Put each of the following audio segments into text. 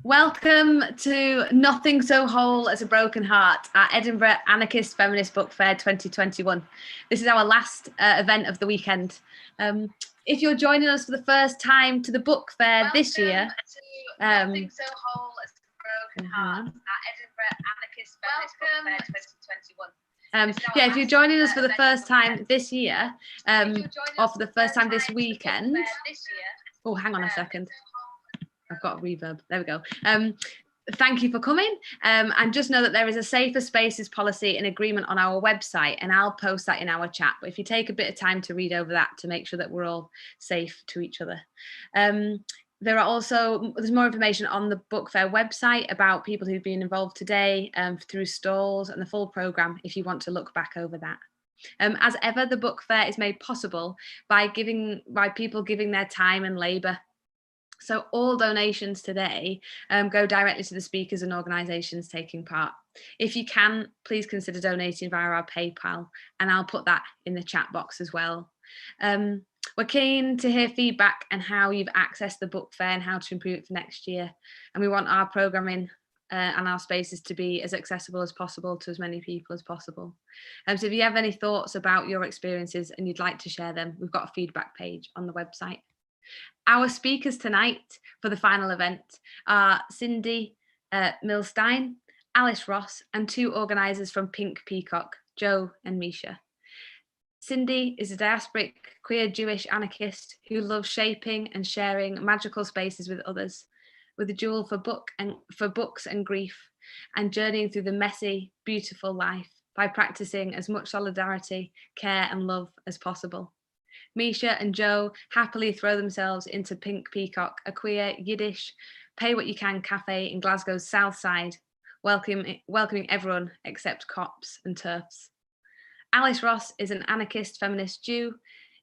Welcome to Nothing So Whole as a Broken Heart at Edinburgh Anarchist Feminist Book Fair 2021. This is our last event of the weekend. If you're joining us for the first time to the book fair this year, Nothing So Whole as a Broken Heart at Edinburgh Anarchist Feminist Book Fair 2021. If you're joining us for the first time this year, or for the first time this weekend, oh, hang on a second. I've got a reverb. There we go. Thank you for coming. And just know that there is a safer spaces policy and agreement on our website, and I'll post that in our chat. But if you take a bit of time to read over that to make sure that we're all safe to each other. There's more information on the book fair website about people who've been involved today through stalls and the full programme if you want to look back over that. As ever, the book fair is made possible by people giving their time and labour. So all donations today go directly to the speakers and organisations taking part. If you can, please consider donating via our PayPal, and I'll put that in the chat box as well. We're keen to hear feedback and how you've accessed the book fair and how to improve it for next year. And we want our programming and our spaces to be as accessible as possible to as many people as possible. So if you have any thoughts about your experiences and you'd like to share them, we've got a feedback page on the website. Our speakers tonight for the final event are Cindy Milstein, Alice Ross, and two organisers from Pink Peacock, Joe and Misha. Cindy is a diasporic queer Jewish anarchist who loves shaping and sharing magical spaces with others, with a jewel for books and grief, and journeying through the messy, beautiful life by practicing as much solidarity, care and love as possible. Misha and Joe happily throw themselves into Pink Peacock, a queer Yiddish pay what you can cafe in Glasgow's south side, welcoming everyone except cops and TERFs. Alice Ross is an anarchist feminist Jew,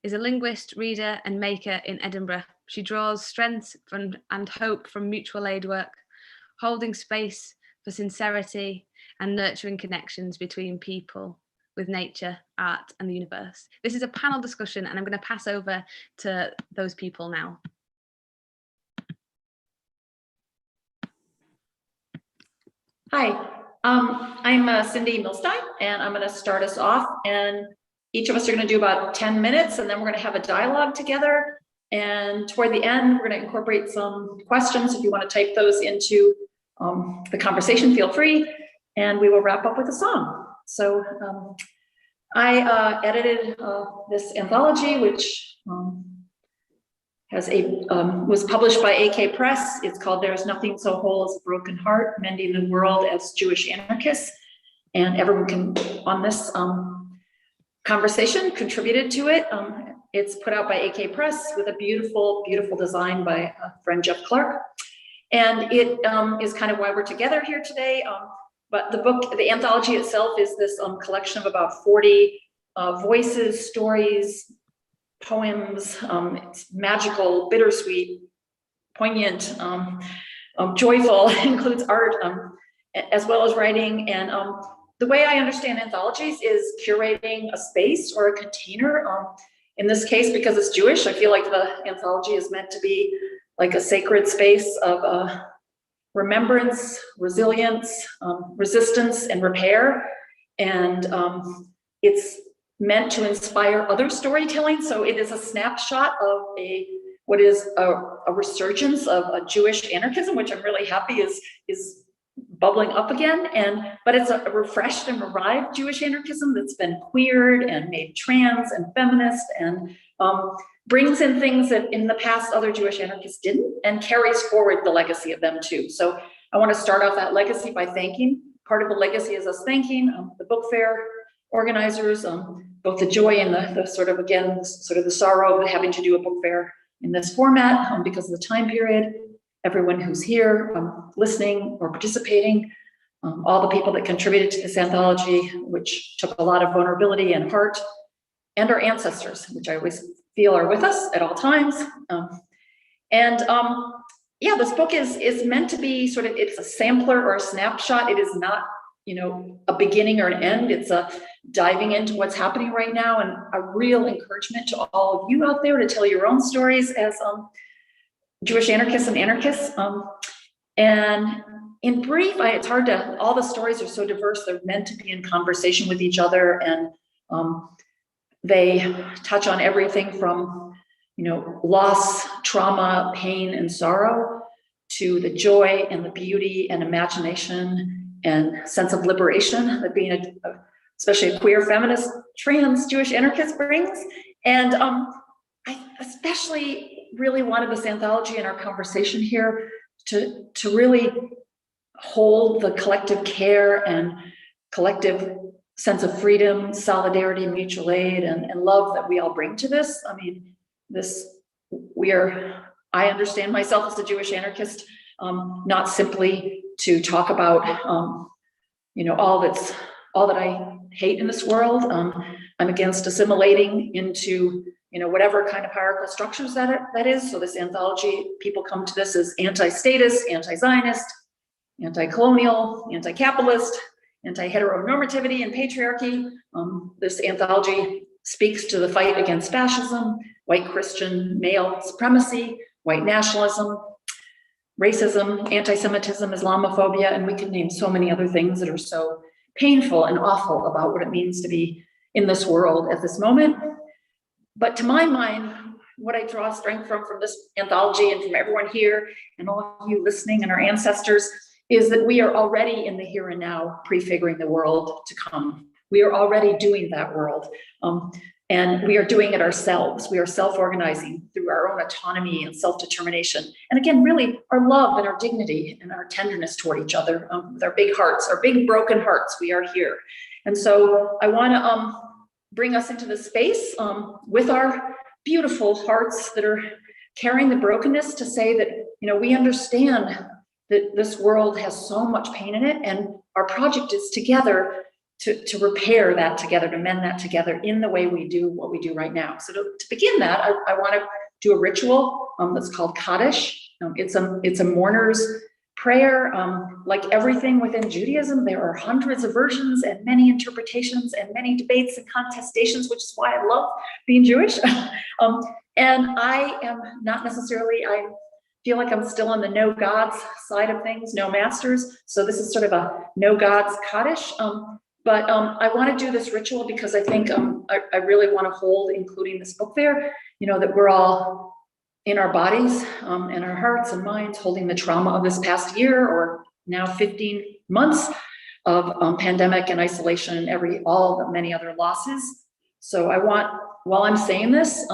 is a linguist, reader and maker in Edinburgh. She draws strength and hope from mutual aid work, holding space for sincerity and nurturing connections between people, with nature, art and the universe. This is a panel discussion and I'm going to pass over to those people now. Hi, I'm Cindy Milstein and I'm going to start us off, and each of us are going to do about 10 minutes and then we're going to have a dialogue together, and toward the end we're going to incorporate some questions. If you want to type those into the conversation, feel free, and we will wrap up with a song. So I edited this anthology, which was published by AK Press. It's called There's Nothing So Whole as a Broken Heart, Mending the World as Jewish Anarchists. And everyone can, on this conversation, contributed to it. It's put out by AK Press with a beautiful, beautiful design by friend Jeff Clark. And it is kind of why we're together here today. But the book, the anthology itself, is this collection of about 40 voices, stories, poems. It's magical, bittersweet, poignant, joyful, includes art, as well as writing. And the way I understand anthologies is curating a space or a container. In this case, because it's Jewish, I feel like the anthology is meant to be like a sacred space of remembrance, resilience, resistance, and repair. And it's meant to inspire other storytelling. So it is a snapshot of what is a resurgence of a Jewish anarchism, which I'm really happy is bubbling up again. But it's a refreshed and revived Jewish anarchism that's been queered and made trans and feminist, and brings in things that in the past other Jewish anarchists didn't, and carries forward the legacy of them too. So I want to start off that legacy by thanking. Part of the legacy is us thanking the book fair organizers, both the joy and the sort of, again, sort of the sorrow of having to do a book fair in this format because of the time period. Everyone who's here listening or participating, all the people that contributed to this anthology, which took a lot of vulnerability and heart, and our ancestors, which I always feel are with us at all times. Yeah, this book is meant to be sort of, it's a sampler or a snapshot. It is not, a beginning or an end. It's a diving into what's happening right now, and a real encouragement to all of you out there to tell your own stories as Jewish anarchists and anarchists. And in brief, it's hard to, all the stories are so diverse, they're meant to be in conversation with each other, and they touch on everything from, loss, trauma, pain, and sorrow, to the joy and the beauty and imagination and sense of liberation that being especially a queer, feminist, trans, Jewish anarchist brings. And I especially really wanted this anthology and our conversation here to really hold the collective care and collective sense of freedom, solidarity, mutual aid, and love that we all bring to this. I mean, I understand myself as a Jewish anarchist, not simply to talk about, all that I hate in this world. I'm against assimilating into, whatever kind of hierarchical structures that is. So this anthology, people come to this as anti-statist, anti-Zionist, anti-colonial, anti-capitalist, anti-heteronormativity and patriarchy. This anthology speaks to the fight against fascism, white Christian male supremacy, white nationalism, racism, antisemitism, Islamophobia, and we could name so many other things that are so painful and awful about what it means to be in this world at this moment. But to my mind, what I draw strength from this anthology and from everyone here and all of you listening and our ancestors is that we are already in the here and now, prefiguring the world to come. We are already doing that world. And we are doing it ourselves. We are self-organizing through our own autonomy and self-determination. And again, really our love and our dignity and our tenderness toward each other, with our big hearts, our big broken hearts, we are here. And so I wanna bring us into this space with our beautiful hearts that are carrying the brokenness to say that, we understand that this world has so much pain in it, and our project is together to repair that together, to mend that together in the way we do what we do right now. So to begin that, I want to do a ritual that's called Kaddish. It's a mourner's prayer. Like everything within Judaism, there are hundreds of versions and many interpretations and many debates and contestations, which is why I love being Jewish. And I am not necessarily, I feel like I'm still on the no gods side of things, no masters. So this is sort of a no gods Kaddish. But I want to do this ritual because I think I really want to hold, including this book there, that we're all in our bodies and our hearts and minds holding the trauma of this past year or now 15 months of pandemic and isolation and all the many other losses. So I want, while I'm saying this,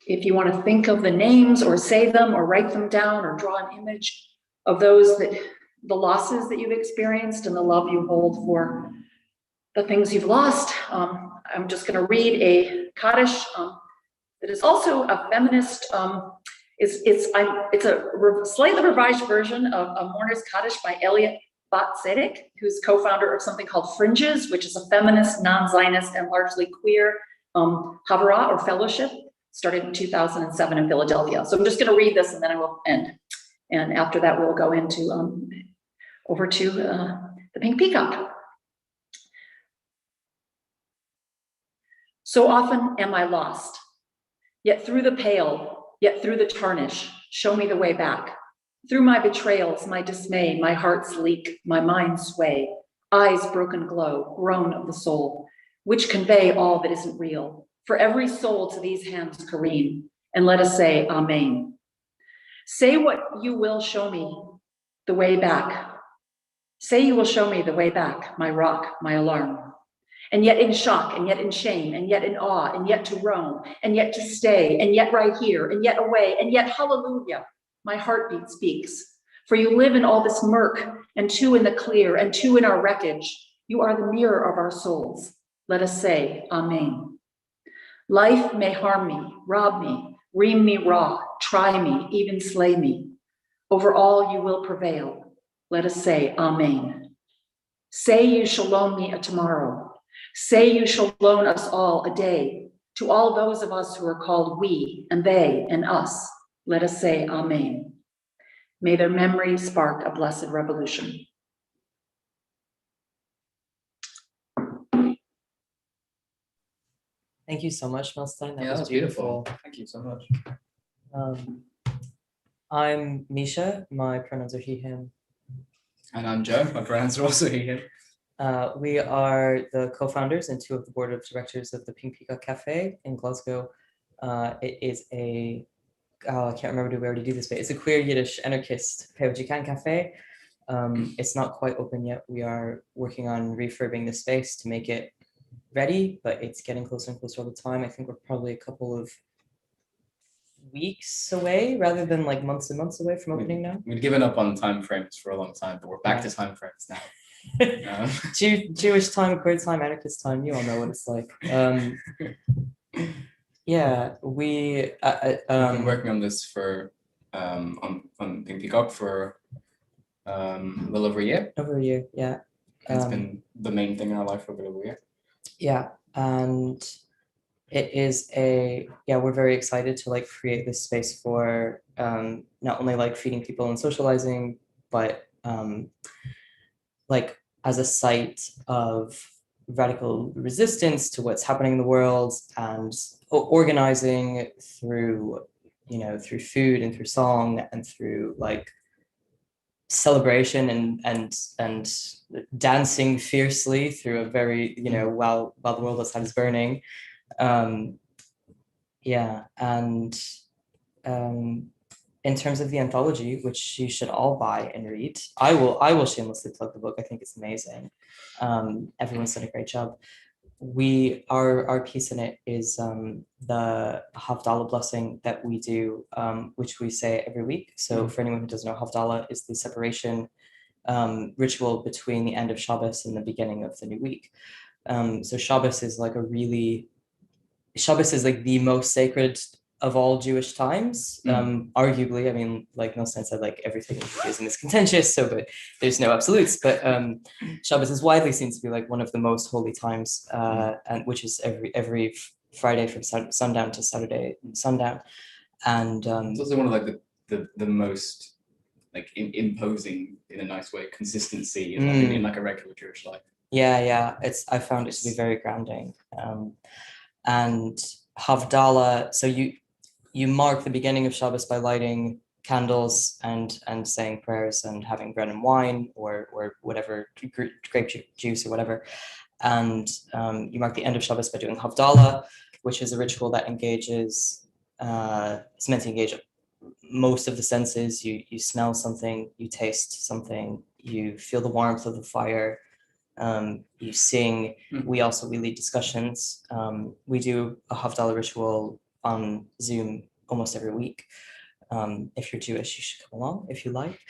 if you want to think of the names or say them or write them down or draw an image of the losses that you've experienced and the love you hold for the things you've lost. I'm just going to read a Kaddish that is also a feminist. It's a slightly revised version of a Mourner's Kaddish by Elliot Bat-Tzedek, who's co-founder of something called Fringes, which is a feminist, non-Zionist, and largely queer Havara or fellowship, started in 2007 in Philadelphia. So I'm just going to read this and then I will end. And after that, we'll go into over to the Pink Peacock. So often am I lost, yet through the pale, yet through the tarnish, show me the way back. Through my betrayals, my dismay, my heart's leak, my mind's sway, eyes broken glow, groan of the soul, which convey all that isn't real. For every soul to these hands careen, and let us say Amen. Say what you will show me the way back. Say you will show me the way back, my rock, my alarm. And yet in shock, and yet in shame, and yet in awe, and yet to roam, and yet to stay, and yet right here, and yet away, and yet hallelujah, my heartbeat speaks. For you live in all this murk, and two in the clear, and two in our wreckage. You are the mirror of our souls. Let us say Amen. Life may harm me, rob me, ream me raw, try me, even slay me. Over all you will prevail. Let us say Amen. Say you shall loan me a tomorrow. Say you shall loan us all a day. To all those of us who are called we and they and us, let us say Amen. May their memory spark a blessed revolution. Thank you so much, Milstein. That was beautiful. Thank you so much. I'm Misha, my pronouns are he, him. And I'm Joe, my pronouns are also he, him. We are the co-founders and two of the board of directors of the Pink Peacock Cafe in Glasgow. It is a, I can't remember, do we already do this, but it's a queer Yiddish anarchist poetic cafe. It's not quite open yet. We are working on refurbing the space to make it ready, but it's getting closer and closer all the time. I think we're probably a couple of weeks away rather than like months and months away from opening now. We'd given up on time frames for a long time, but we're back to time frames now. Jewish time, queer time, anarchist time, you all know what it's like. Yeah, we I've been working on this for on Pink Peacock for a little over a year. Over a year, yeah. It's been the main thing in our life for a bit over a year. Yeah, and it is we're very excited to like create this space for not only like feeding people and socializing, but like as a site of radical resistance to what's happening in the world and organizing through, through food and through song and through like celebration and dancing fiercely through a very, while the world outside is burning. In terms of the anthology, which you should all buy and read, I will shamelessly plug the book. I think it's amazing. Everyone's done a great job. Our piece in it is the Havdalah blessing that we do, which we say every week. So for anyone who doesn't know, Havdalah is the separation ritual between the end of Shabbos and the beginning of the new week. So Shabbos is like the most sacred of all Jewish times, arguably. I mean, like Milstein said, like everything in Judaism is contentious, but there's no absolutes. But Shabbos is widely seen to be like one of the most holy times, and which is every Friday from sundown to Saturday sundown. And it's also one of like the most like imposing, in a nice way, consistency in like a regular Jewish life. Yeah. I found it to be very grounding. And Havdalah, so you mark the beginning of Shabbos by lighting candles and saying prayers and having bread and wine or whatever, grape juice or whatever. And you mark the end of Shabbos by doing Havdalah, which is a ritual that engages, it's meant to engage most of the senses. You smell something, you taste something, you feel the warmth of the fire, you sing. We lead discussions. We do a Havdalah ritual on Zoom almost every week. If you're Jewish, you should come along if you like.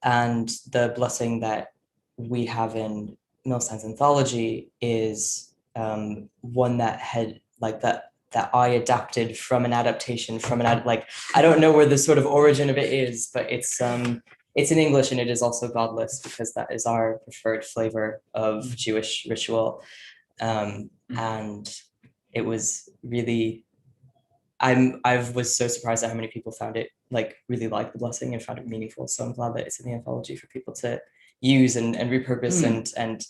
And the blessing that we have in Milstein's anthology is one that had like that I adapted from an adaptation from I don't know where the sort of origin of it is, but it's in English and it is also godless because that is our preferred flavor of Jewish ritual. And it was really, I was so surprised at how many people found it really liked the blessing and found it meaningful. So I'm glad that it's in the anthology for people to use and repurpose and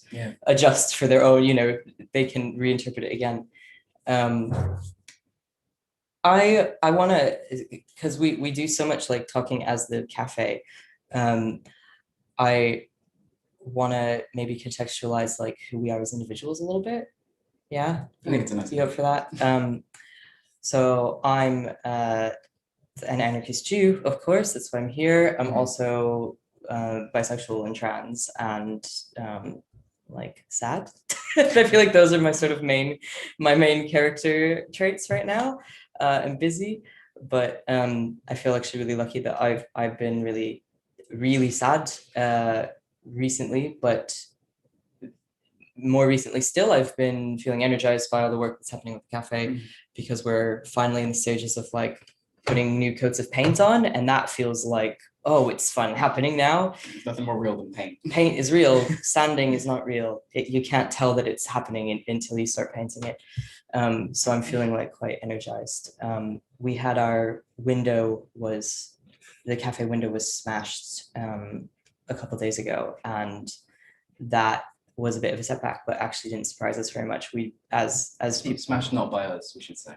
adjust for their own, they can reinterpret it again. I want to, because we do so much like talking as the cafe. I want to maybe contextualize like who we are as individuals a little bit. Yeah, I think it's a nice. You up for that? So I'm an anarchist Jew, of course, that's why I'm here. I'm also bisexual and trans and sad. I feel like those are my sort of main character traits right now. I'm busy, but I feel actually really lucky that I've been really, really sad recently, but more recently still, I've been feeling energized by all the work that's happening with the cafe because we're finally in the stages of like putting new coats of paint on, and that feels like, oh, it's fun happening now. There's nothing more real than paint. Paint is real. Sanding is not real. You can't tell that it's happening until you start painting it. So I'm feeling like quite energized. We had the cafe window was smashed a couple of days ago, and that was a bit of a setback, but actually didn't surprise us very much. We as people smashed not by us, we should say.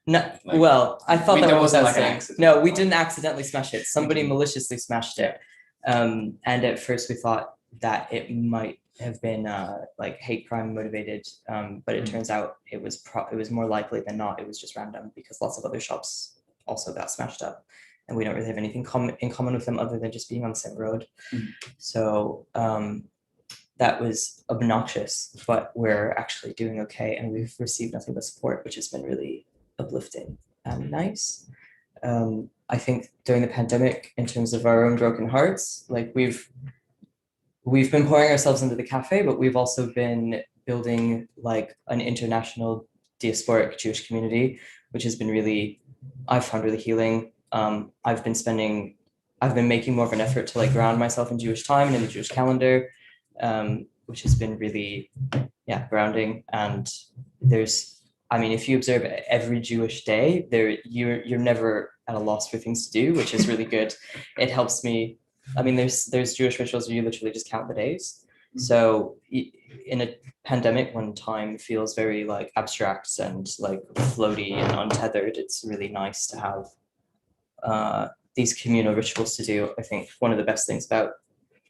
No, Like, well, I thought that there was wasn't what I like was an saying. accident. No, we didn't accidentally smash it. Somebody Mhm. maliciously smashed it. And at first we thought that it might have been like hate crime motivated, but it turns out it was more likely than not it was just random, because lots of other shops also got smashed up, and we don't really have anything in common with them other than just being on the same road. So that was obnoxious, but we're actually doing okay, and we've received nothing but support, which has been really uplifting and nice. I think during the pandemic, in terms of our own broken hearts, like we've been pouring ourselves into the cafe, but we've also been building like an international diasporic Jewish community, which has been I've found really healing. I've been making more of an effort to like ground myself in Jewish time and in the Jewish calendar, which has been really, grounding. And if you observe every Jewish day, you're never at a loss for things to do, which is really good. It helps me. There's Jewish rituals where you literally just count the days. So in a pandemic, when time feels very like abstract and like floaty and untethered, it's really nice to have these communal rituals to do. I think one of the best things about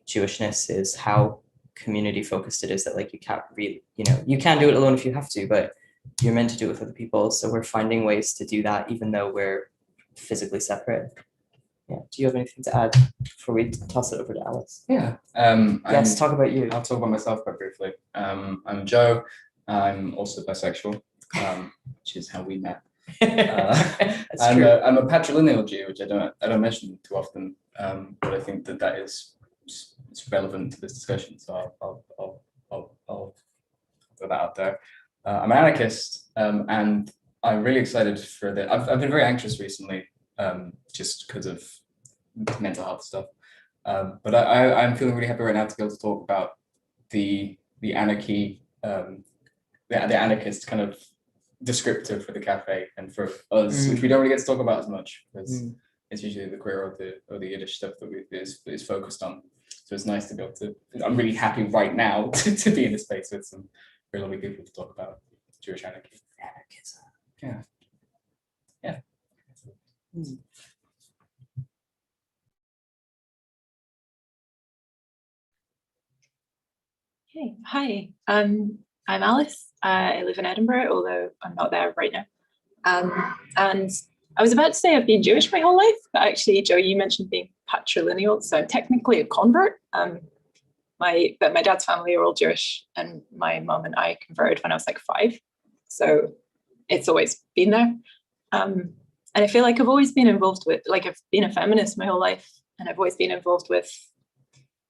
Jewishness is how community focused it is, that like you can't really, you can do it alone if you have to, but you're meant to do it with other people. So we're finding ways to do that even though we're physically separate. Yeah. Do you have anything to add before we toss it over to Alice? Yeah. Let's talk about you. I'll talk about myself quite briefly. I'm Joe. I'm also bisexual, which is how we met. I'm a patrilineal Jew, which I don't mention too often, but I think that is it's relevant to this discussion. So I'll throw that out there. I'm an anarchist, and I'm really excited for the. I've been very anxious recently, just because of mental health stuff. But I'm feeling really happy right now to be able to talk about the anarchy, the anarchist kind of descriptor for the cafe and for us, which we don't really get to talk about as much because it's usually the queer or the Yiddish stuff that is focused on. So it's nice to be able to. I'm really happy right now to be in a space with some very lovely people to talk about Jewish anarchy. Anarchism. Yeah. Okay, hi. I'm Alice. I live in Edinburgh, although I'm not there right now. And I was about to say I've been Jewish my whole life, but actually, Joe, you mentioned being patrilineal, so I'm technically a convert. But my dad's family are all Jewish, and my mom and I converted when I was like 5, so it's always been there. And I feel like I've always been involved with, like, I've been a feminist my whole life, and I've always been involved with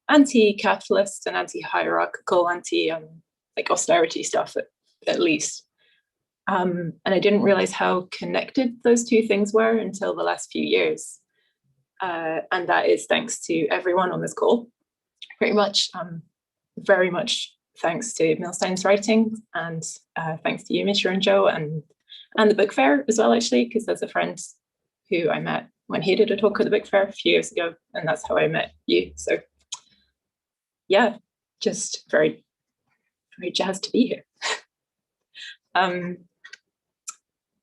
anti-capitalist and anti-hierarchical, like austerity stuff at least. And I didn't realize how connected those two things were until the last few years. And that is thanks to everyone on this call, pretty much. Very much thanks to Milstein's writing, and thanks to you, Misha and Joe, and the book fair as well, actually, because there's a friend who I met when he did a talk at the book fair a few years ago, and that's how I met you. So yeah, just very, very jazzed to be here.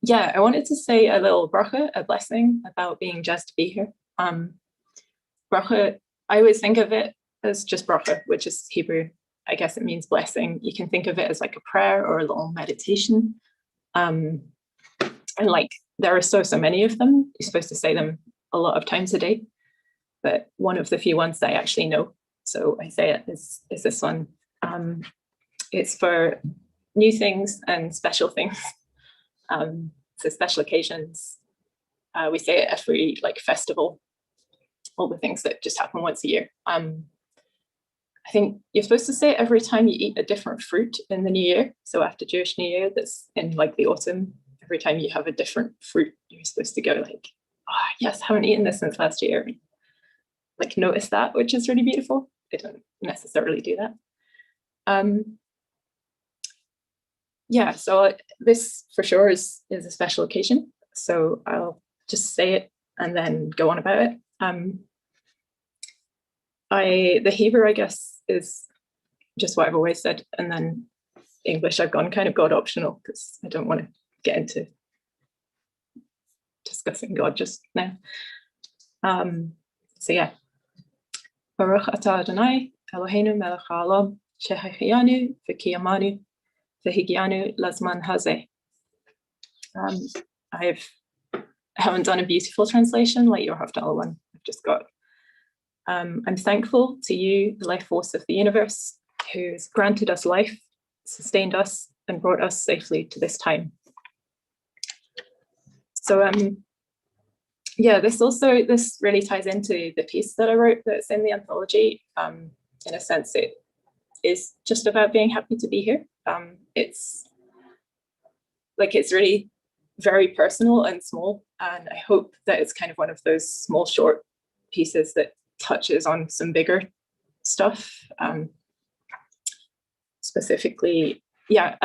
Yeah, I wanted to say a little bracha, a blessing about being jazzed to be here. Bracha, I always think of it as just bracha, which is Hebrew. I guess it means blessing. You can think of it as like a prayer or a little meditation. And like, there are so many of them. You're supposed to say them a lot of times a day, but one of the few ones that I actually know, so I say it, is this one. It's for new things and special things. So special occasions. We say it every like festival, all the things that just happen once a year. I think you're supposed to say it every time you eat a different fruit in the new year. So after Jewish New Year, that's in like the autumn, every time you have a different fruit, you're supposed to go like, oh yes, haven't eaten this since last year. Like notice that, which is really beautiful. I don't necessarily do that. Yeah, so this for sure is a special occasion. So I'll just say it and then go on about it. The Hebrew, I guess, is just what I've always said, and then English I've gone kind of God optional because I don't want to get into discussing God just now. So yeah. Baruch atah Adonai, Eloheinu melech haolam, shehachianu v'kiyamanu v'higianu lazman hazeh. I haven't done a beautiful translation like your Havdalah one. I've just got. I'm thankful to you, the life force of the universe, who's granted us life, sustained us, and brought us safely to this time. So yeah, this really ties into the piece that I wrote that's in the anthology. In a sense, it is just about being happy to be here. It's really very personal and small, and I hope that it's kind of one of those small, short pieces that touches on some bigger stuff. Specifically, yeah,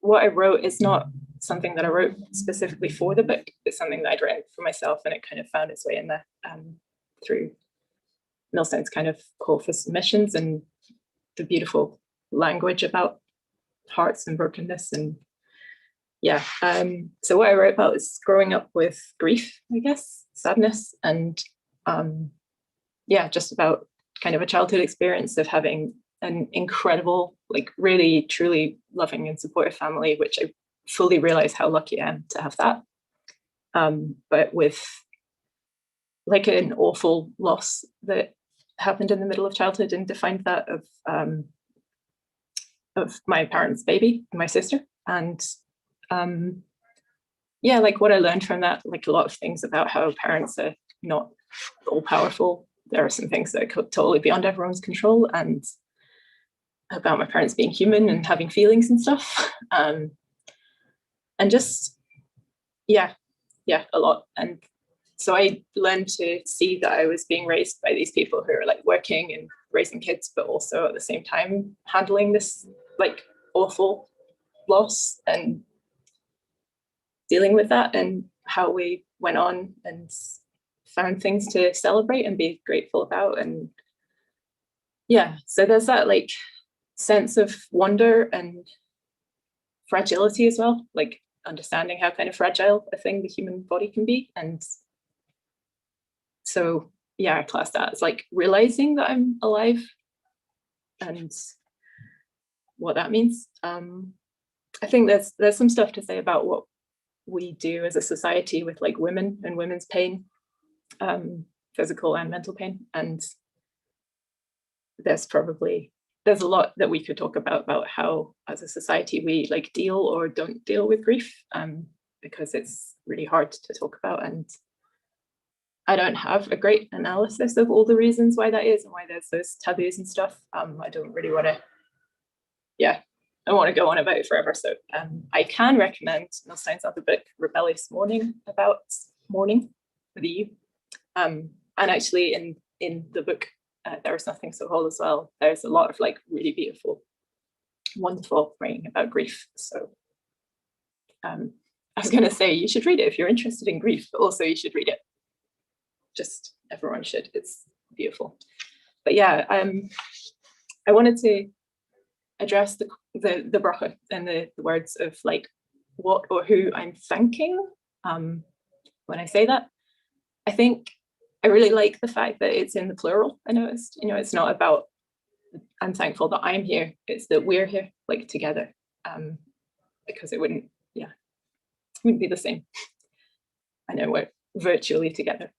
what I wrote is not something that I wrote specifically for the book. It's something that I'd written for myself, and it kind of found its way in there through Milstein's kind of call for submissions and the beautiful language about hearts and brokenness. And yeah, so what I wrote about is growing up with grief, I guess, sadness, and yeah, just about kind of a childhood experience of having an incredible, like really, truly loving and supportive family, which I fully realize how lucky I am to have that. But with like an awful loss that happened in the middle of childhood and defined that of my parents' baby, my sister. And yeah, like what I learned from that, like a lot of things about how parents are not all powerful. There are some things that are totally beyond everyone's control, and about my parents being human and having feelings and stuff. And just, yeah, a lot. And so I learned to see that I was being raised by these people who are like working and raising kids, but also at the same time handling this like awful loss and dealing with that, and how we went on and found things to celebrate and be grateful about. And yeah, so there's that like sense of wonder and fragility as well, like understanding how kind of fragile a thing the human body can be. And so yeah, I class that as like realizing that I'm alive and what that means. I think there's some stuff to say about what we do as a society with like women and women's pain, physical and mental pain. And there's a lot that we could talk about how as a society we like deal or don't deal with grief, because it's really hard to talk about. And I don't have a great analysis of all the reasons why that is and why there's those taboos and stuff. I don't really want to, I want to go on about it forever. So I can recommend Milstein's other book, Rebellious Mourning, about mourning with you. And actually in the book, There Is Nothing So Whole as well, there's a lot of like really beautiful, wonderful writing about grief. So I was going to say you should read it if you're interested in grief, but also you should read it. Just everyone should. It's beautiful. But yeah, I wanted to address the bracha and the words of like what or who I'm thanking when I say that. I think I really like the fact that it's in the plural. I noticed, it's not about I'm thankful that I'm here, it's that we're here like together, because it wouldn't be the same. I know we're virtually together.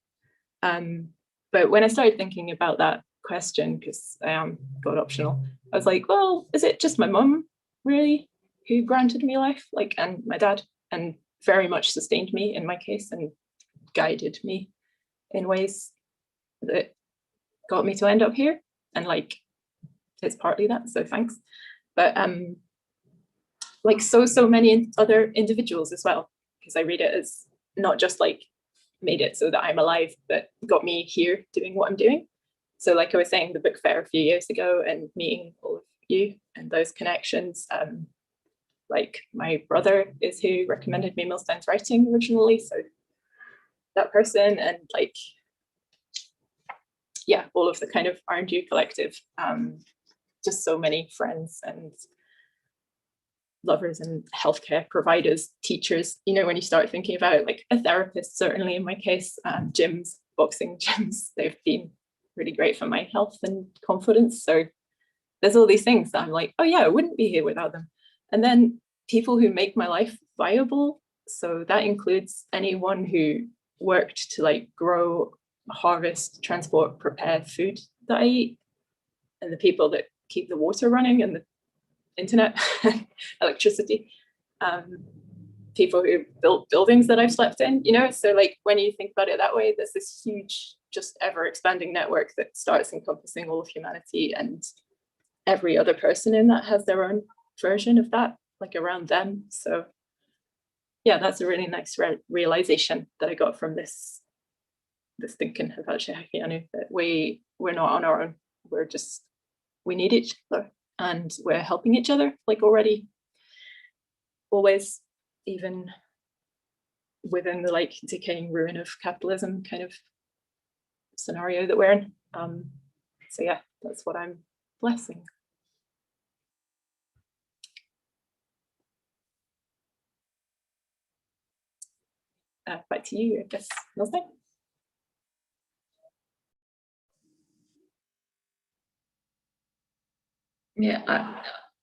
But when I started thinking about that question, because I am God optional, I was like, well, is it just my mum really who granted me life, like, and my dad, and very much sustained me in my case and guided me in ways that got me to end up here? And like, it's partly that, so thanks. But like so many other individuals as well, because I read it as not just like made it so that I'm alive, but got me here doing what I'm doing. So like I was saying, the book fair a few years ago and meeting all of you and those connections, like my brother is who recommended me Milstein's writing originally, so that person, and like, yeah, all of the kind of R&U collective, just so many friends and lovers and healthcare providers, teachers, you know, when you start thinking about it, like a therapist, certainly in my case, gyms, boxing gyms, they've been really great for my health and confidence. So there's all these things that I'm like, oh yeah, I wouldn't be here without them. And then people who make my life viable. So that includes anyone who worked to like grow, harvest, transport, prepare food that I eat, and the people that keep the water running and the internet, electricity, people who built buildings that I've slept in, you know. So like when you think about it that way, there's this huge, just ever expanding network that starts encompassing all of humanity, and every other person in that has their own version of that, like around them. So yeah, that's a really nice realization that I got from this thinking about Shehakianu, that we're not on our own. We need each other, and we're helping each other, like already, always, even within the like decaying ruin of capitalism kind of scenario that we're in. So yeah, that's what I'm blessing. Back to you, I guess, Milstein. Yeah,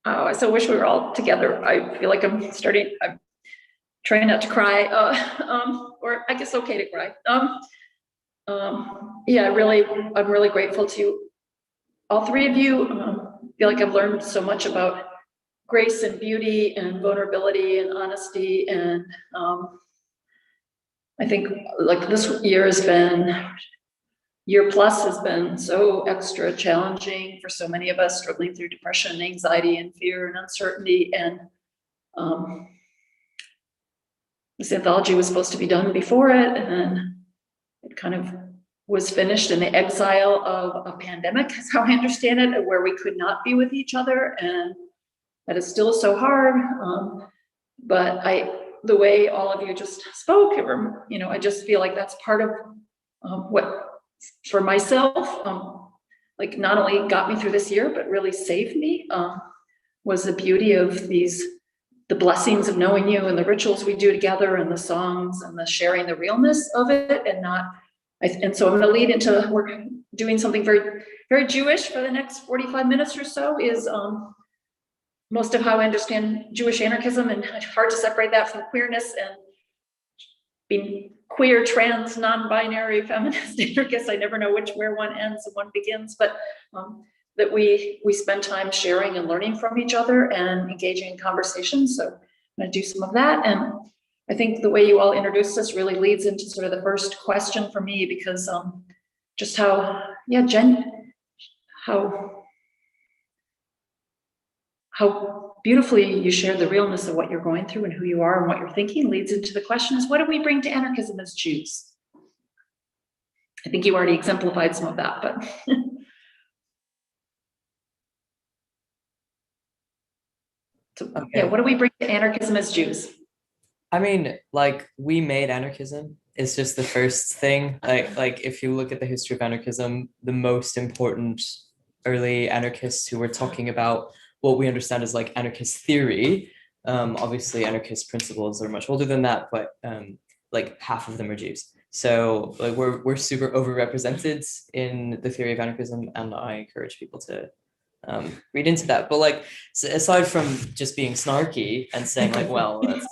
I so wish we were all together. I feel like I'm trying not to cry, or I guess okay to cry. Yeah, I'm really grateful to all three of you. I feel like I've learned so much about grace and beauty and vulnerability and honesty, and I think like this year plus has been so extra challenging for so many of us, struggling through depression and anxiety and fear and uncertainty. And this anthology was supposed to be done before it, and then it kind of was finished in the exile of a pandemic, is how I understand it, where we could not be with each other, and that is still so hard. But the way all of you just spoke, you know, I just feel like that's part of what, for myself, like not only got me through this year, but really saved me, was the beauty of the blessings of knowing you and the rituals we do together and the songs and the sharing the realness of it, and so I'm going to lead into, we're doing something very, very Jewish for the next 45 minutes or so, is most of how I understand Jewish anarchism, and it's hard to separate that from queerness and being queer, trans, non-binary, feminist anarchist. I never know where one ends and one begins, but that we spend time sharing and learning from each other and engaging in conversations. So I'm going to do some of that. And I think the way you all introduced us really leads into sort of the first question for me, because just how, yeah, how beautifully you shared the realness of what you're going through and who you are and what you're thinking leads into the question is, what do we bring to anarchism as Jews? I think you already exemplified some of that, but. So, okay. Yeah, what do we bring to anarchism as Jews? I mean, like, we made anarchism. It's just the first thing. Like if you look at the history of anarchism, the most important early anarchists who were talking about what we understand as like anarchist theory, obviously anarchist principles are much older than that, but like half of them are Jews. So like we're super overrepresented in the theory of anarchism, and I encourage people to read into that. But like, aside from just being snarky and saying like, well, that's,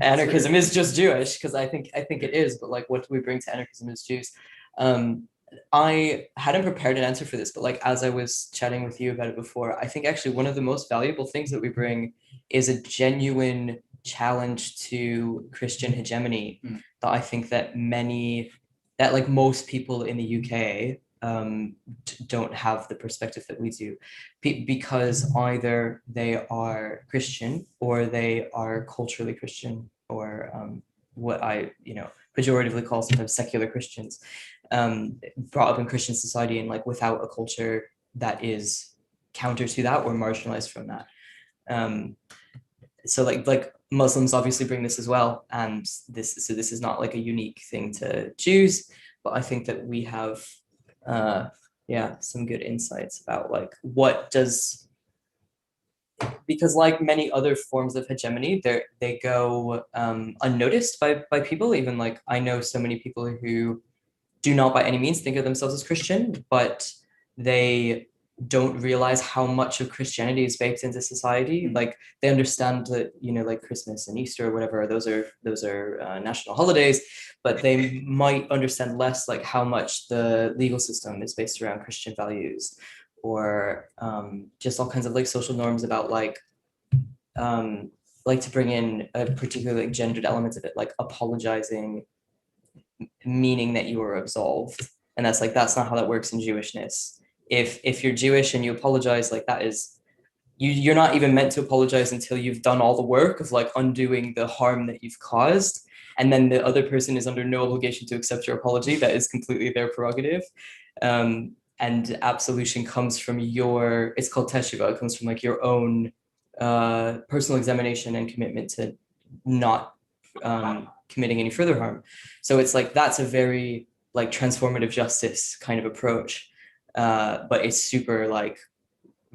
anarchism is just Jewish, because I think it is, but like, what do we bring to anarchism as Jews? I hadn't prepared an answer for this, but like, as I was chatting with you about it before, I think actually one of the most valuable things that we bring is a genuine challenge to Christian hegemony that I think that like most people in the UK don't have the perspective that we do, because either they are Christian or they are culturally Christian, or what I pejoratively call sometimes secular Christians, brought up in Christian society and like without a culture that is counter to that or marginalized from that. So like Muslims obviously bring this as well, and this is not like a unique thing to Jews, but I think that we have some good insights about like what does because like many other forms of hegemony, they go unnoticed by people. Even like I know so many people who do not by any means think of themselves as Christian, but they don't realize how much of Christianity is baked into society. Like they understand that, you know, like Christmas and Easter or whatever, those are national holidays, but they might understand less like how much the legal system is based around Christian values, or just all kinds of like social norms about like to bring in a particular like gendered element of it, like apologizing, meaning that you are absolved. And that's not how that works in Jewishness. If you're Jewish and you apologize, like that is, you're not even meant to apologize until you've done all the work of like undoing the harm that you've caused. And then the other person is under no obligation to accept your apology. That is completely their prerogative. And absolution comes from it's called teshuva. It comes from like your own personal examination and commitment to not committing any further harm. So it's like, that's a very like transformative justice kind of approach. But it's super like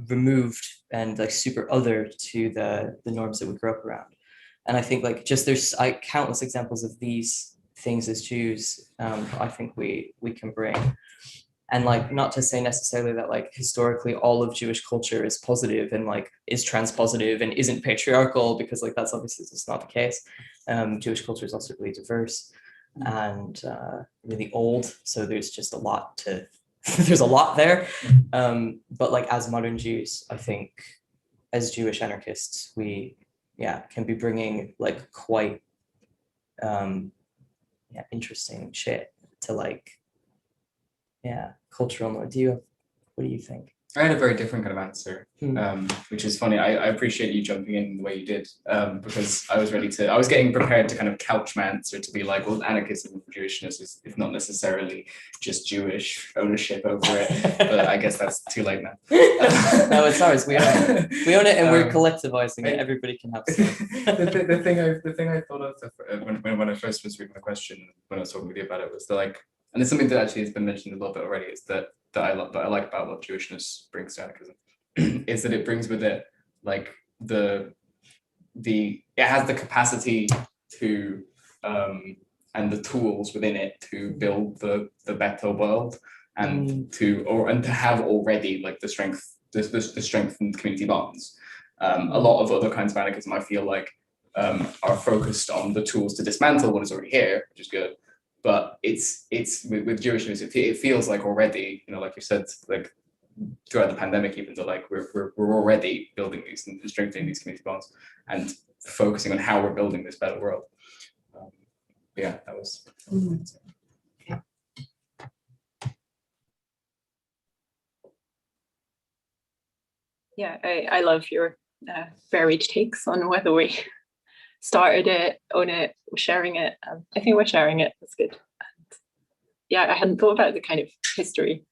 removed and like super other to the norms that we grew up around. And I think like just there's countless examples of these things as Jews. I think we can bring, and like not to say necessarily that like historically all of Jewish culture is positive and like is transpositive and isn't patriarchal, because like that's obviously just not the case. Jewish culture is also really diverse and really old, so there's just a lot to there's a lot there. But like as modern Jews, I think as Jewish anarchists, we can be bringing like quite interesting shit to like cultural. What do you think? I had a very different kind of answer, which is funny. I appreciate you jumping in the way you did, because I was getting prepared to kind of couch my answer to be like, well, anarchism and Jewishness is not necessarily just Jewish ownership over it, but I guess that's too late now. No, it's ours. We own it, and we're collectivizing it. Everybody can have some. the thing I thought of when I first was reading the question, when I was talking with you about it, was that like, and it's something that actually has been mentioned a little bit already, is that I like about what Jewishness brings to anarchism, is that it brings with it like it has the capacity to and the tools within it to build the better world, and to have already like the strength in community bonds. A lot of other kinds of anarchism, I feel like, are focused on the tools to dismantle what is already here, which is good. But it's with Jewishness, it feels like already, you know, like you said, like throughout the pandemic, even though like we're already building these and strengthening these community bonds and focusing on how we're building this better world. That was. Yeah, I love your varied takes on whether we started it, own it, we're sharing it. I think we're sharing it. That's good. And I hadn't thought about the kind of history,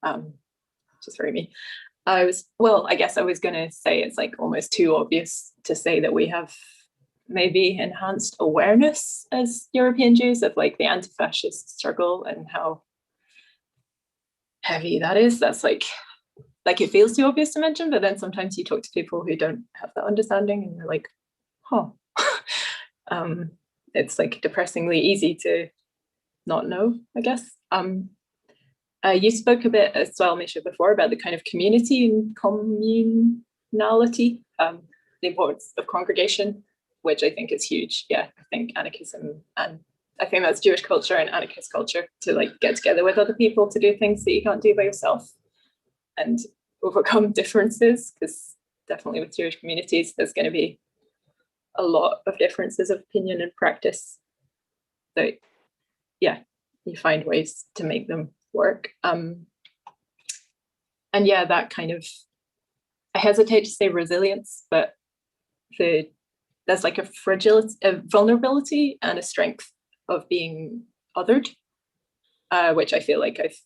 just very me. I guess I was going to say it's like almost too obvious to say that we have maybe enhanced awareness as European Jews of like the anti-fascist struggle and how heavy that is. That's like it feels too obvious to mention, but then sometimes you talk to people who don't have that understanding and you're like, it's like depressingly easy to not know, I guess. You spoke a bit as well, Misha, before about the kind of community and communality, the importance of congregation, which I think is huge. I think anarchism, and I think that's Jewish culture and anarchist culture, to like get together with other people to do things that you can't do by yourself and overcome differences, because definitely with Jewish communities, there's going to be a lot of differences of opinion and practice. So you find ways to make them work. And that kind of, I hesitate to say resilience, but there's like a fragility, a vulnerability and a strength of being othered, which I feel like I've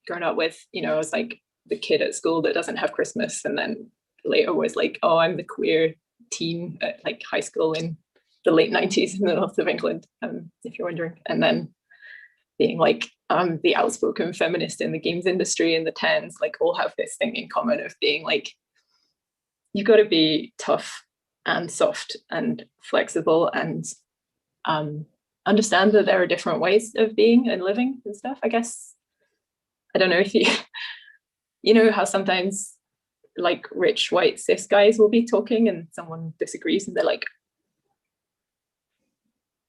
grown up with. You know, I was like the kid at school that doesn't have Christmas, and then later was like, oh, I'm the queer teen at like high school in the late 90s in the north of England, if you're wondering. And then being like the outspoken feminist in the games industry in the 10s, like all have this thing in common of being like you've got to be tough and soft and flexible and understand that there are different ways of being and living and stuff. I guess, I don't know if you know how sometimes like rich white cis guys will be talking and someone disagrees and they're like,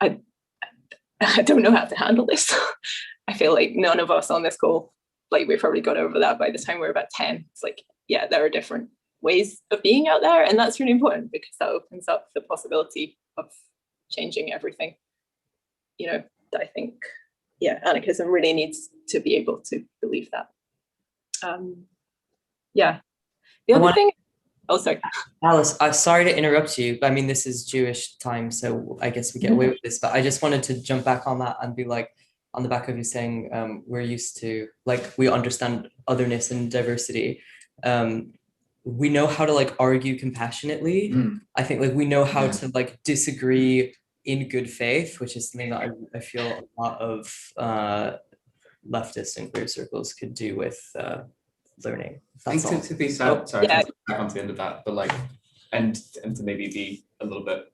I don't know how to handle this. I feel like none of us on this call, like we probably got over that by the time we're about 10. It's like, yeah, there are different ways of being out there, and that's really important because that opens up the possibility of changing everything. You know, I think, yeah, anarchism really needs to be able to believe that. Yeah. The other thing, oh, sorry. Alice, I'm sorry to interrupt you. I mean, this is Jewish time, so I guess we get away with this, but I just wanted to jump back on that and be like, on the back of you saying, we're used to, like, we understand otherness and diversity. We know how to like argue compassionately. I think like we know how to like disagree in good faith, which is something that I feel a lot of leftist and queer circles could do with learning. I think to be sad, sorry, Yeah. to back onto the end of that, but like, and to maybe be a little bit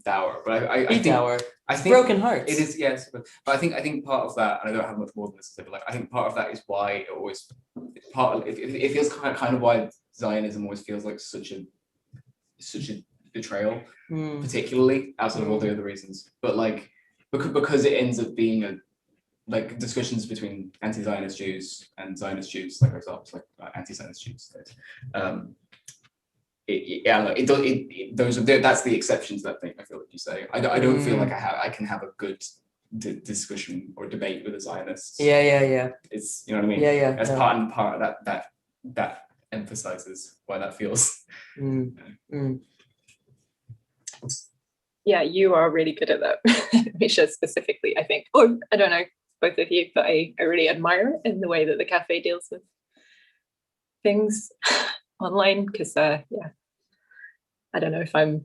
dour, but I think dour. I think Broken hearts. It is, yes, but I think part of that, and I don't have much more than this to say, but like I think part of that is why it always it feels kind of why Zionism always feels like such a betrayal, particularly outside of all the other reasons, but like because it ends up being like discussions between anti-Zionist Jews and Zionist Jews, like ourselves, like anti-Zionist Jews. That's the exceptions that thing. I feel like you say. I don't feel like I can have a good discussion or debate with a Zionist. Yeah. It's, you know what I mean. Yeah. As part of that emphasizes why that feels. Yeah, you are really good at that, Misha, specifically, I think. Or I don't know, both of you, but I really admire it in the way that the cafe deals with things online, because yeah, I don't know if I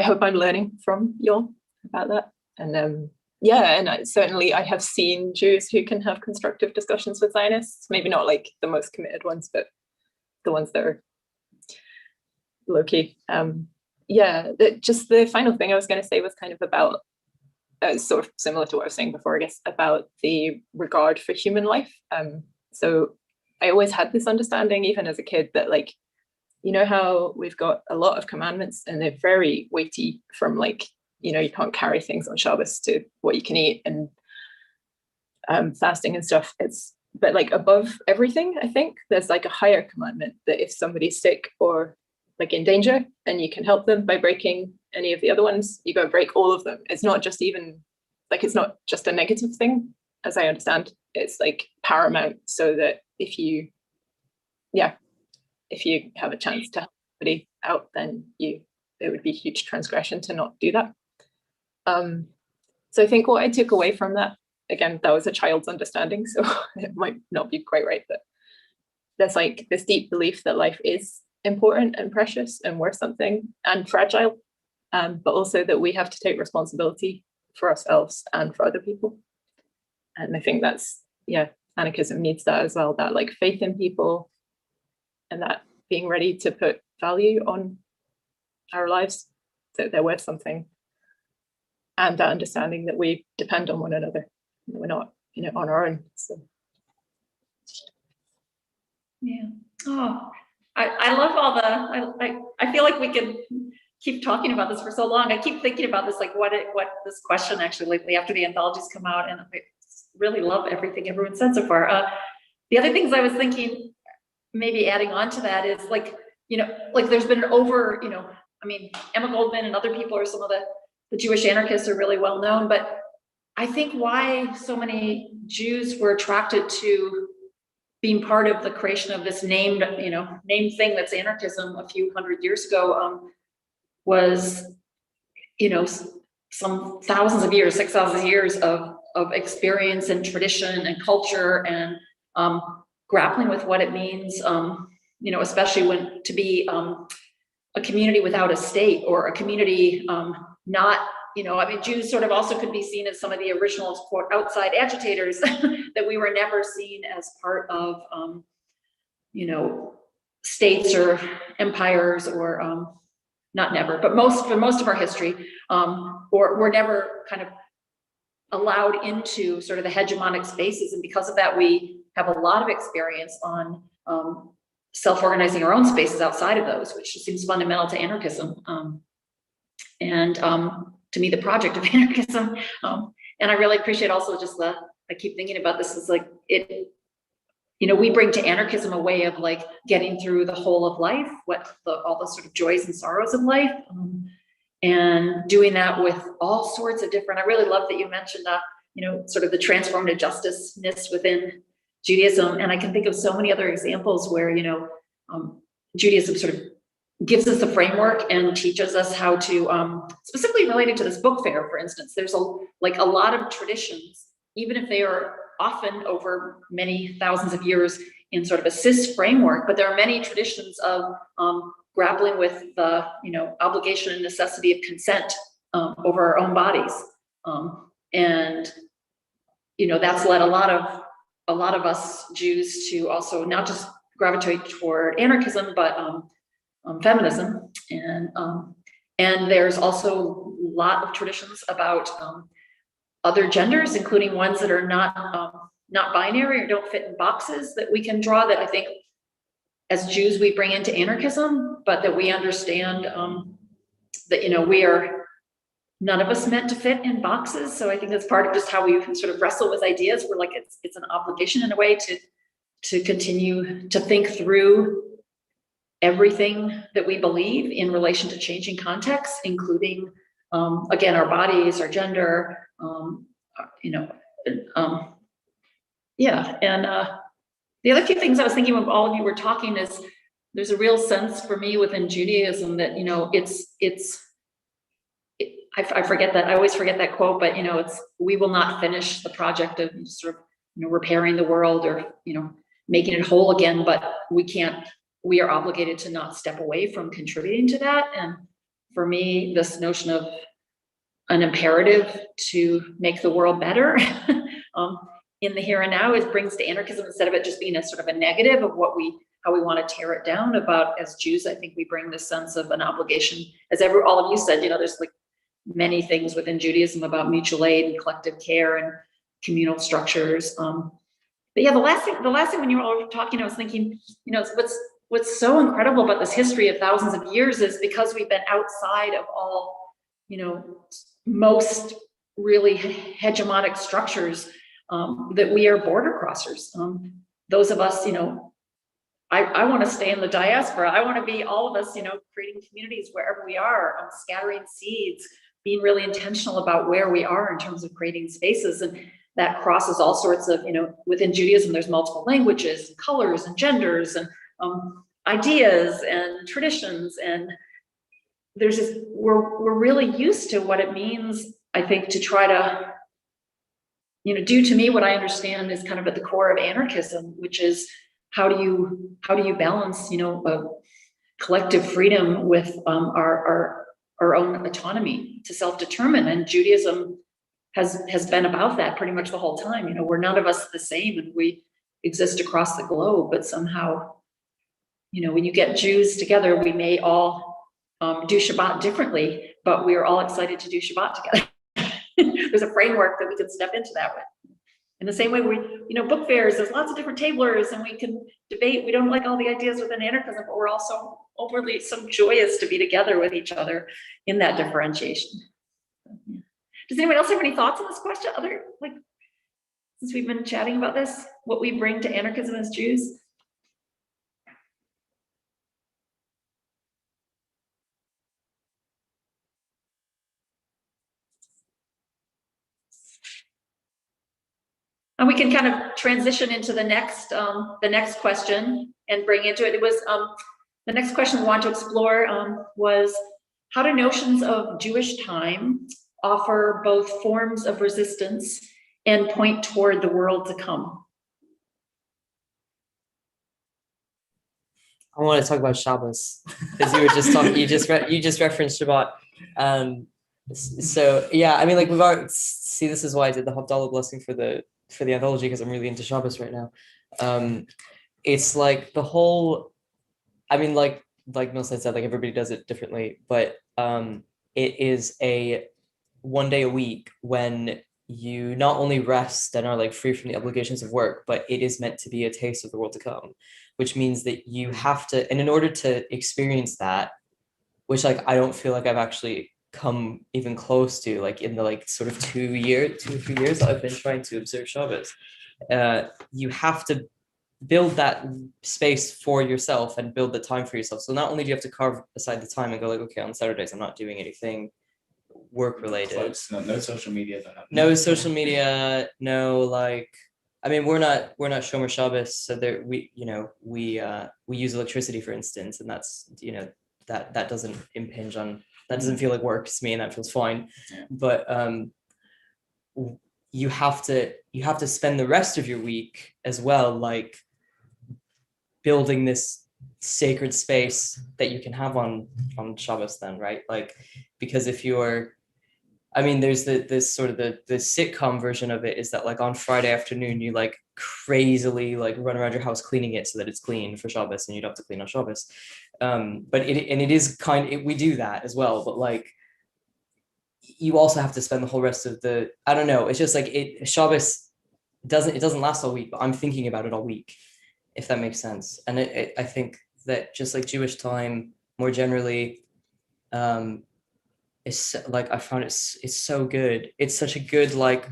hope I'm learning from y'all about that. And yeah, and certainly I have seen Jews who can have constructive discussions with Zionists, maybe not like the most committed ones, but the ones that are low-key. Yeah, just the final thing I was going to say was kind of about, sort of similar to what I was saying before, I guess, about the regard for human life. So I always had this understanding, even as a kid, that like, you know how we've got a lot of commandments and they're very weighty, from like, you know, you can't carry things on Shabbos to what you can eat and fasting and stuff. But like above everything, I think there's like a higher commandment that if somebody's sick or like in danger and you can help them by breaking any of the other ones, you go break all of them. It's not just even like, it's not just a negative thing, as I understand. It's like paramount, so that if you have a chance to help somebody out, then it would be huge transgression to not do that. So I think what I took away from that, again, that was a child's understanding, so it might not be quite right, but there's like this deep belief that life is important and precious and worth something and fragile, but also that we have to take responsibility for ourselves and for other people. And I think that's, yeah, anarchism needs that as well, that like faith in people and that being ready to put value on our lives, that they're worth something, and that understanding that we depend on one another. We're not, you know, on our own. So yeah. Oh, I love all the, I feel like we could keep talking about this for so long. I keep thinking about this, like what this question actually lately after the anthologies come out, and I really love everything everyone said so far. The other things I was thinking, maybe adding on to that, is like, you know, like there's been you know, I mean, Emma Goldman and other people are some of the Jewish anarchists are really well known, but I think why so many Jews were attracted to being part of the creation of this named thing that's anarchism a few hundred years ago was, you know, some thousands of years, 6,000 years of experience and tradition and culture and grappling with what it means, you know, especially when to be a community without a state, or a community not, you know, I mean, Jews sort of also could be seen as some of the original quote outside agitators that we were never seen as part of, you know, states or empires, or not never, but for most of our history, or were never kind of allowed into sort of the hegemonic spaces. And because of that, we have a lot of experience on self-organizing our own spaces outside of those, which seems fundamental to anarchism. And to me, the project of anarchism. And I really appreciate also just I keep thinking about this as like we bring to anarchism a way of like getting through the whole of life, all the sort of joys and sorrows of life, and doing that with all sorts of different. I really love that you mentioned sort of the transformative justice-ness within Judaism, and I can think of so many other examples where Judaism sort of gives us a framework and teaches us how to, specifically related to this book fair, for instance. There's a lot of traditions, even if they are often over many thousands of years in sort of a cis framework, but there are many traditions of grappling with the obligation and necessity of consent over our own bodies, and that's led a lot of us Jews to also not just gravitate toward anarchism, but feminism, and there's also a lot of traditions about other genders, including ones that are not binary or don't fit in boxes that we can draw, that I think as Jews we bring into anarchism, but that we understand that we are none of us meant to fit in boxes. So I think that's part of just how we sort of wrestle with ideas. We're like it's an obligation in a way to continue to think through everything that we believe in relation to changing contexts, including again our bodies, our gender, and the other few things I was thinking of all of you were talking is there's a real sense for me within Judaism that I forget that, I always forget that quote, but it's we will not finish the project of sort of repairing the world or making it whole again, but we are obligated to not step away from contributing to that. And for me, this notion of an imperative to make the world better in the here and now, it brings to anarchism, instead of it just being a sort of a negative of how we want to tear it down. About as Jews, I think we bring this sense of an obligation, as all of you said, there's like many things within Judaism about mutual aid and collective care and communal structures. But yeah, the last thing when you were all talking, I was thinking, what's so incredible about this history of thousands of years is because we've been outside of all, most really hegemonic structures, that we are border crossers. Those of us, I want to stay in the diaspora. I want to be all of us, creating communities wherever we are, scattering seeds, being really intentional about where we are in terms of creating spaces. And that crosses all sorts of, within Judaism, there's multiple languages and colors and genders and ideas and traditions. And there's this, we're really used to what it means, I think, to try to, do to me what I understand is kind of at the core of anarchism, which is how do you balance, a collective freedom with our own autonomy to self-determine. And Judaism has been about that pretty much the whole time. We're none of us the same, and we exist across the globe, but somehow, when you get Jews together, we may all do Shabbat differently, but we are all excited to do Shabbat together. There's a framework that we can step into that with. In the same way, book fairs, there's lots of different tablers, and we can debate. We don't like all the ideas within anarchism, but we're also overly so joyous to be together with each other in that differentiation. Does anyone else have any thoughts on this question? Since we've been chatting about this, what we bring to anarchism as Jews? And we can kind of transition into the next question and bring into it. It was the next question we want to explore was, how do notions of Jewish time offer both forms of resistance and point toward the world to come? I want to talk about Shabbos because you were just talking. You just referenced Shabbat. So yeah, I mean, like we've already see. This is why I did the Havdalah blessing for the anthology, because I'm really into Shabbos right now. It's like the whole I mean, like Milstein said, like everybody does it differently, but it is a 1 day a week when you not only rest and are like free from the obligations of work, but it is meant to be a taste of the world to come, which means that you have to, and in order to experience that, which like I don't feel like I've actually come even close to, like in the like sort of 2 or 3 years that I've been trying to observe Shabbos, you have to build that space for yourself and build the time for yourself. So not only do you have to carve aside the time and go like, okay, on Saturdays I'm not doing anything work related. No social media. No social media. No, like, I mean, we're not Shomer Shabbos, so there we use electricity, for instance, and that's that doesn't impinge on, that doesn't feel like work to me, and that feels fine. Yeah. But you have to spend the rest of your week as well, like building this sacred space that you can have on Shabbos then, right? Like, because if you're, I mean, there's this sort of the sitcom version of it is that like on Friday afternoon, you like crazily like run around your house cleaning it so that it's clean for Shabbos and you don't have to clean on Shabbos. But it is we do that as well, but like you also have to spend the whole rest of the, I don't know, it's just like Shabbos doesn't last all week, but I'm thinking about it all week, if that makes sense. And I think that just like Jewish time more generally, it's like I found it's so good. It's such a good like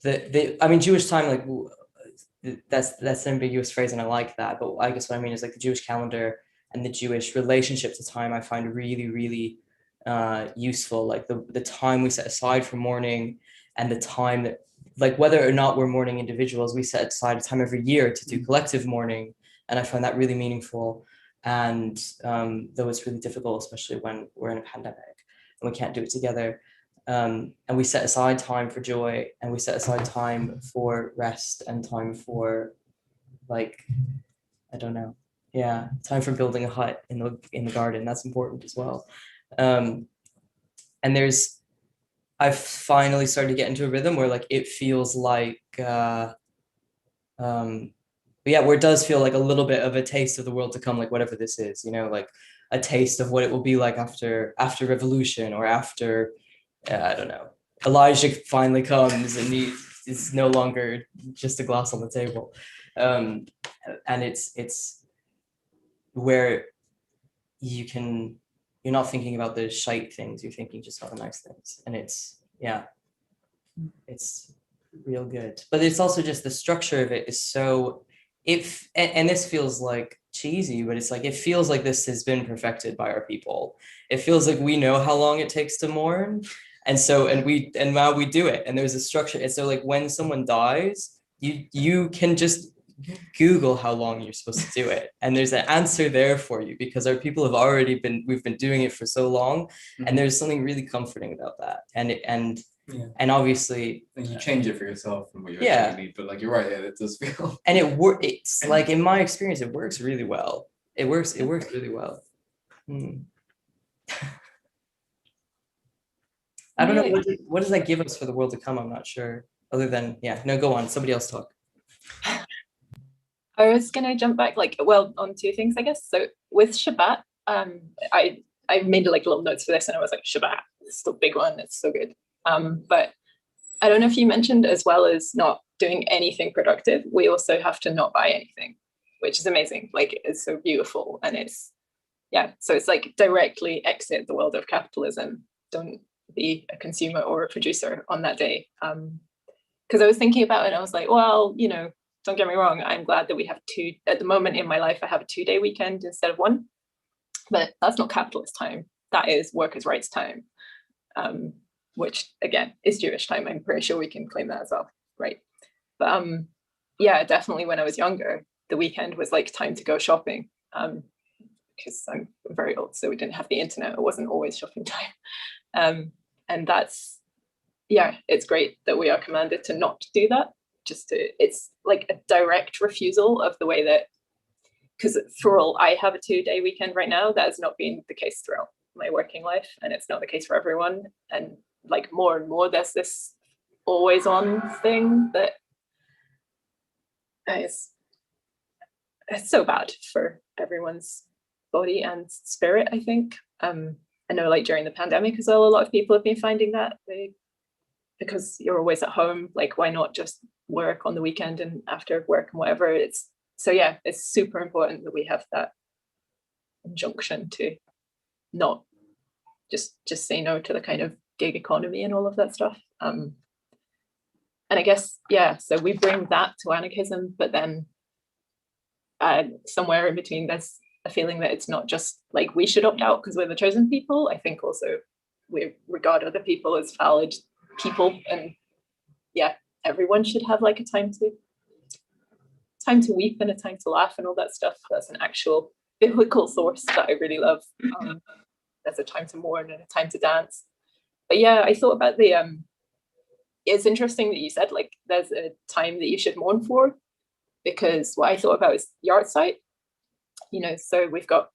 I mean Jewish time, like that's an ambiguous phrase and I like that, but I guess what I mean is like the Jewish calendar and the Jewish relationship to time I find really, really useful. Like the time we set aside for mourning, and the time that, like, whether or not we're mourning individuals, we set aside a time every year to do collective mourning, and I find that really meaningful. And though it's really difficult, especially when we're in a pandemic and we can't do it together, and we set aside time for joy, and we set aside time for rest, and time for, like, I don't know, yeah, time for building a hut in the garden. That's important as well. And I've finally started to get into a rhythm where like it feels like where it does feel like a little bit of a taste of the world to come, like whatever this is, like a taste of what it will be like after revolution, or after I don't know, Elijah finally comes and it's no longer just a glass on the table. And it's where you're not thinking about the shite things, you're thinking just about the nice things. And it's real good. But it's also just the structure of it is so, and this feels like cheesy, but it's like, it feels like this has been perfected by our people. It feels like we know how long it takes to mourn. And now we do it. And there's a structure. And so like when someone dies, you can just Google how long you're supposed to do it, and there's an answer there for you, because our people we've been doing it for so long. Mm-hmm. And there's something really comforting about that. And obviously you change it for yourself and what you actually need, but like you're right, it does feel, and it's like, in my experience, it works really well. It works really well. I don't know, what does that give us for the world to come? I'm not sure, other than go on, somebody else talk. I was gonna jump back on two things, I guess. So with Shabbat, I made like little notes for this, and I was like, Shabbat, it's the big one, it's so good. But I don't know if you mentioned, as well as not doing anything productive, we also have to not buy anything, which is amazing. Like, it's so beautiful, and so it's like directly exit the world of capitalism. Don't be a consumer or a producer on that day. Because I was thinking about it, and I was like, well, don't get me wrong, I'm glad that we have two, at the moment in my life, I have a 2-day weekend instead of one, but that's not capitalist time. That is workers' rights time, which again is Jewish time. I'm pretty sure we can claim that as well, right? But definitely when I was younger, the weekend was like time to go shopping, because I'm very old, so we didn't have the internet. It wasn't always shopping time. And that's, it's great that we are commanded to not do that. It's like a direct refusal of the way that, because for all I have a 2-day weekend right now, that has not been the case throughout my working life, and it's not the case for everyone. And like more and more, there's this always on thing that is, it's so bad for everyone's body and spirit, I think. I know like during the pandemic as well, a lot of people have been finding that because you're always at home, like why not just work on the weekend and after work and whatever. So yeah, it's super important that we have that injunction to not just say no to the kind of gig economy and all of that stuff. And I guess, yeah, so we bring that to anarchism, but then somewhere in between there's a feeling that it's not just like we should opt out because we're the chosen people. I think also we regard other people as valid people, and yeah, everyone should have like a time to weep and a time to laugh and all that stuff. That's an actual biblical source that I really love. There's a time to mourn and a time to dance. But yeah, I thought about it's interesting that you said like there's a time that you should mourn for, because what I thought about is yard site. So we've got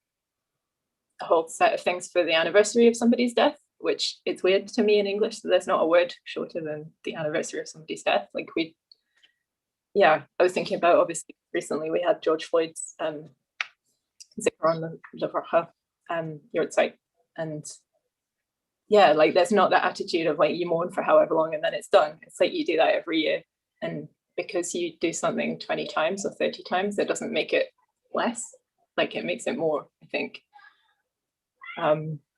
a whole set of things for the anniversary of somebody's death, which it's weird to me in English that there's not a word shorter than the anniversary of somebody's death. Like I was thinking about, obviously recently we had George Floyd's Zikron Lebracha yard site, and yeah, like there's not that attitude of like you mourn for however long and then it's done. It's like you do that every year, and because you do something 20 times or 30 times, it doesn't make it less, like it makes it more, I think.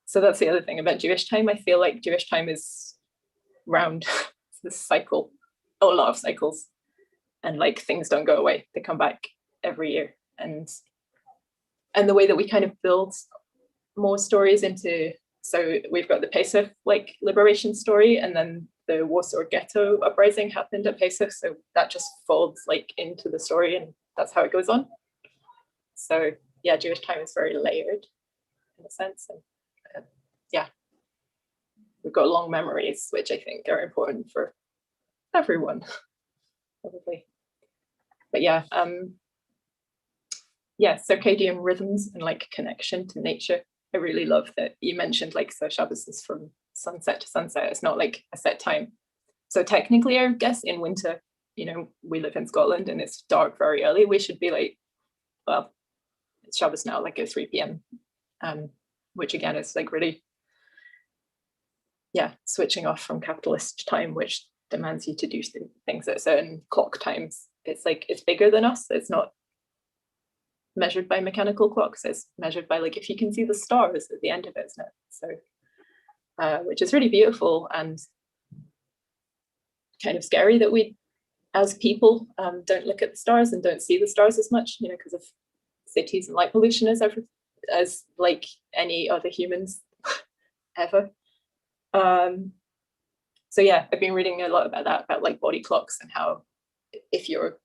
So that's the other thing about Jewish time. I feel like Jewish time is round. It's this cycle, a lot of cycles, and like things don't go away, they come back every year. And the way that we kind of build more stories into, so we've got the Pesach like liberation story, and then the Warsaw Ghetto uprising happened at Pesach, so that just folds like into the story, and that's how it goes on. So yeah, Jewish time is very layered in a sense, and yeah, we've got long memories, which I think are important for everyone, probably. But yeah, circadian rhythms and like connection to nature. I really love that you mentioned like, so Shabbos is from sunset to sunset. It's not like a set time. So technically, I guess in winter, we live in Scotland and it's dark very early. We should be like, well, it's Shabbos now, like at 3 p.m. Which again is like really, switching off from capitalist time, which demands you to do things at certain clock times. It's like, it's bigger than us. It's not measured by mechanical clocks. It's measured by like if you can see the stars at the end of it, isn't it? So which is really beautiful and kind of scary that we as people don't look at the stars and don't see the stars as much, because of cities and light pollution as like any other humans ever. So yeah, I've been reading a lot about that, about like body clocks and how if you're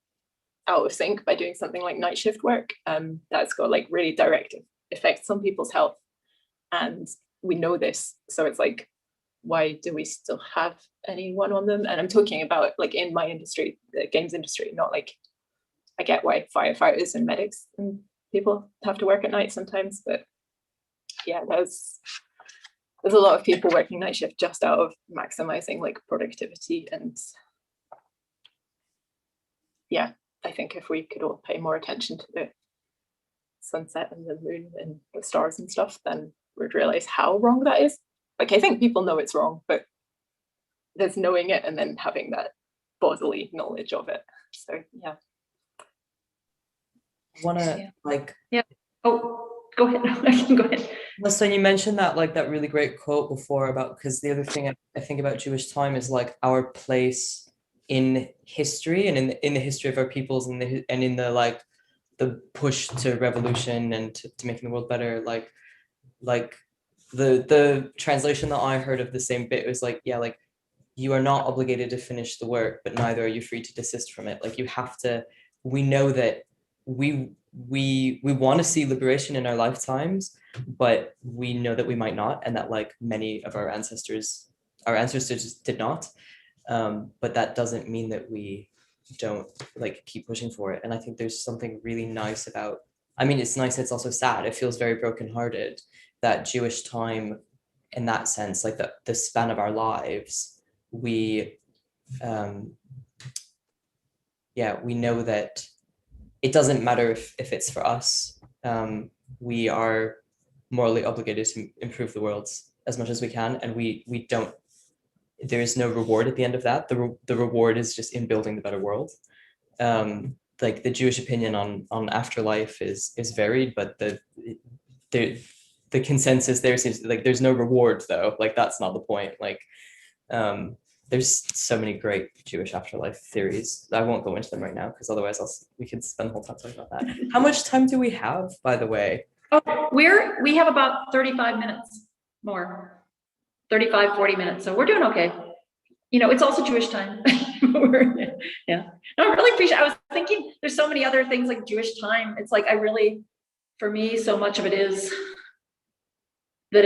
out of sync by doing something like night shift work, that's got like really direct effects on people's health, and we know this. So it's like, why do we still have anyone on them? And I'm talking about like in my industry, the games industry, not like, I get why firefighters and medics and people have to work at night sometimes, but yeah, there's a lot of people working night shift just out of maximizing like productivity. And yeah, I think if we could all pay more attention to the sunset and the moon and the stars and stuff, then we'd realize how wrong that is. Like, I think people know it's wrong, but there's knowing it and then having that bodily knowledge of it. So yeah. Oh, go ahead. Go ahead. So you mentioned that like that really great quote before about, because the other thing I think about Jewish time is like our place in history and in the history of our peoples and in the like the push to revolution and to making the world better. Like the translation that I heard of the same bit was like, yeah, like you are not obligated to finish the work, but neither are you free to desist from it. Like you have to. We know that we want to see liberation in our lifetimes, but we know that we might not, and that like many of our ancestors did not. But that doesn't mean that we don't like keep pushing for it. And I think there's something really nice about, I mean, it's nice, it's also sad. It feels very brokenhearted that Jewish time in that sense, like the span of our lives, we know that it doesn't matter if it's for us. we are morally obligated to improve the world as much as we can, and we don't. There is no reward at the end of that. The reward is just in building the better world. Like the Jewish opinion on afterlife is varied, but the consensus there seems like there's no reward though. Like that's not the point. Like there's so many great Jewish afterlife theories. I won't go into them right now because otherwise we could spend the whole time talking about that. How much time do we have, by the way? Oh, we have about 35 minutes more, 35, 40 minutes. So we're doing okay. You know, it's also Jewish time. Yeah. No, I really appreciate, I was thinking there's so many other things like Jewish time. It's like, for me, so much of it is that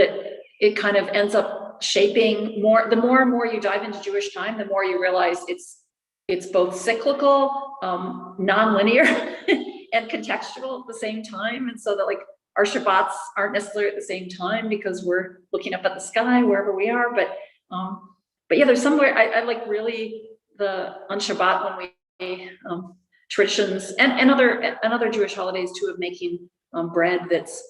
it kind of ends up shaping more, the more and more you dive into Jewish time, the more you realize it's both cyclical, non-linear and contextual at the same time. And so that like our Shabbats aren't necessarily at the same time because we're looking up at the sky wherever we are. But yeah, there's somewhere I like really on Shabbat when we traditions and other Jewish holidays too of making bread that's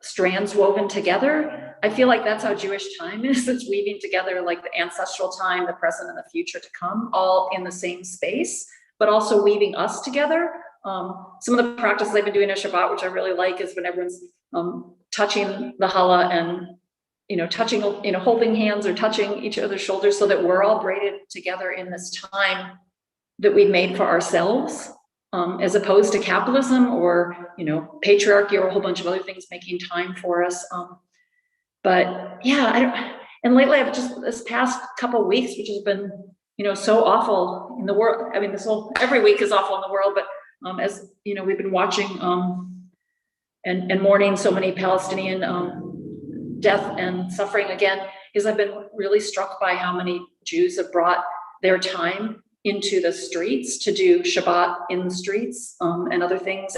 strands woven together. I feel like that's how Jewish time is. It's weaving together like the ancestral time, the present and the future to come, all in the same space, but also weaving us together. Some of the practices I've been doing at Shabbat, which I really like, is when everyone's touching the challah and touching, holding hands or touching each other's shoulders so that we're all braided together in this time that we've made for ourselves, as opposed to capitalism or, patriarchy or a whole bunch of other things making time for us. But yeah, and lately I've just, this past couple of weeks, which has been, so awful in the world. I mean, every week is awful in the world, but as we've been watching and mourning so many Palestinian death and suffering again, is I've been really struck by how many Jews have brought their time into the streets to do Shabbat in the streets and other things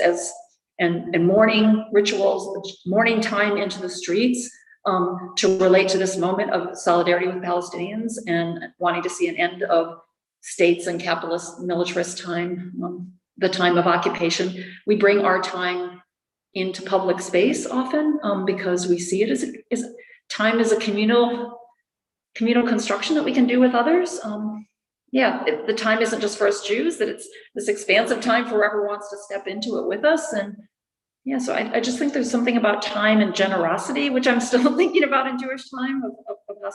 and mourning rituals, mourning time into the streets to relate to this moment of solidarity with Palestinians and wanting to see an end of states and capitalist militarist time, the time of occupation. We bring our time into public space often because we see it as time as a communal construction that we can do with others. The time isn't just for us Jews, that it's this expansive time for whoever wants to step into it with us. And yeah, so I just think there's something about time and generosity, which I'm still thinking about in Jewish time, of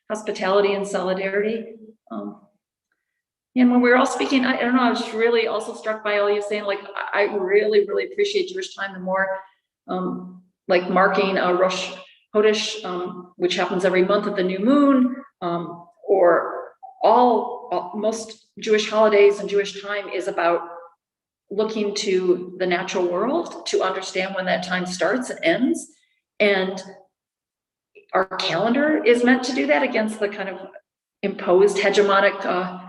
hospitality and solidarity. And when we were all speaking, I don't know, I was just really also struck by all you saying, like, I really, really appreciate Jewish time. The more like marking Rosh Chodesh, which happens every month at the new moon, or most Jewish holidays and Jewish time is about looking to the natural world to understand when that time starts and ends. And our calendar is meant to do that against the kind of imposed hegemonic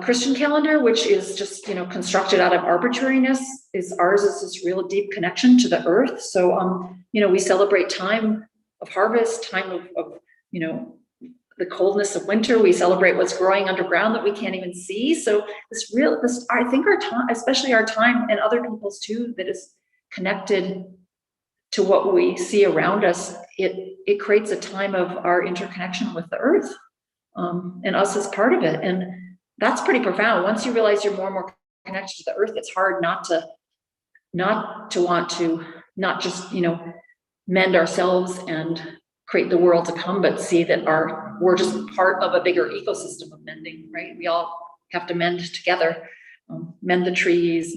Christian calendar, which is just, constructed out of arbitrariness. Ours is this real deep connection to the earth. So, we celebrate time of harvest, time of the coldness of winter. We celebrate what's growing underground that we can't even see. So I think our time, especially our time and other people's too, that is connected to what we see around us, it creates a time of our interconnection with the earth, and us as part of it. And that's pretty profound. Once you realize you're more and more connected to the earth, it's hard not to want to not just, mend ourselves and create the world to come, but see that we're just part of a bigger ecosystem of mending, right? We all have to mend together, mend the trees,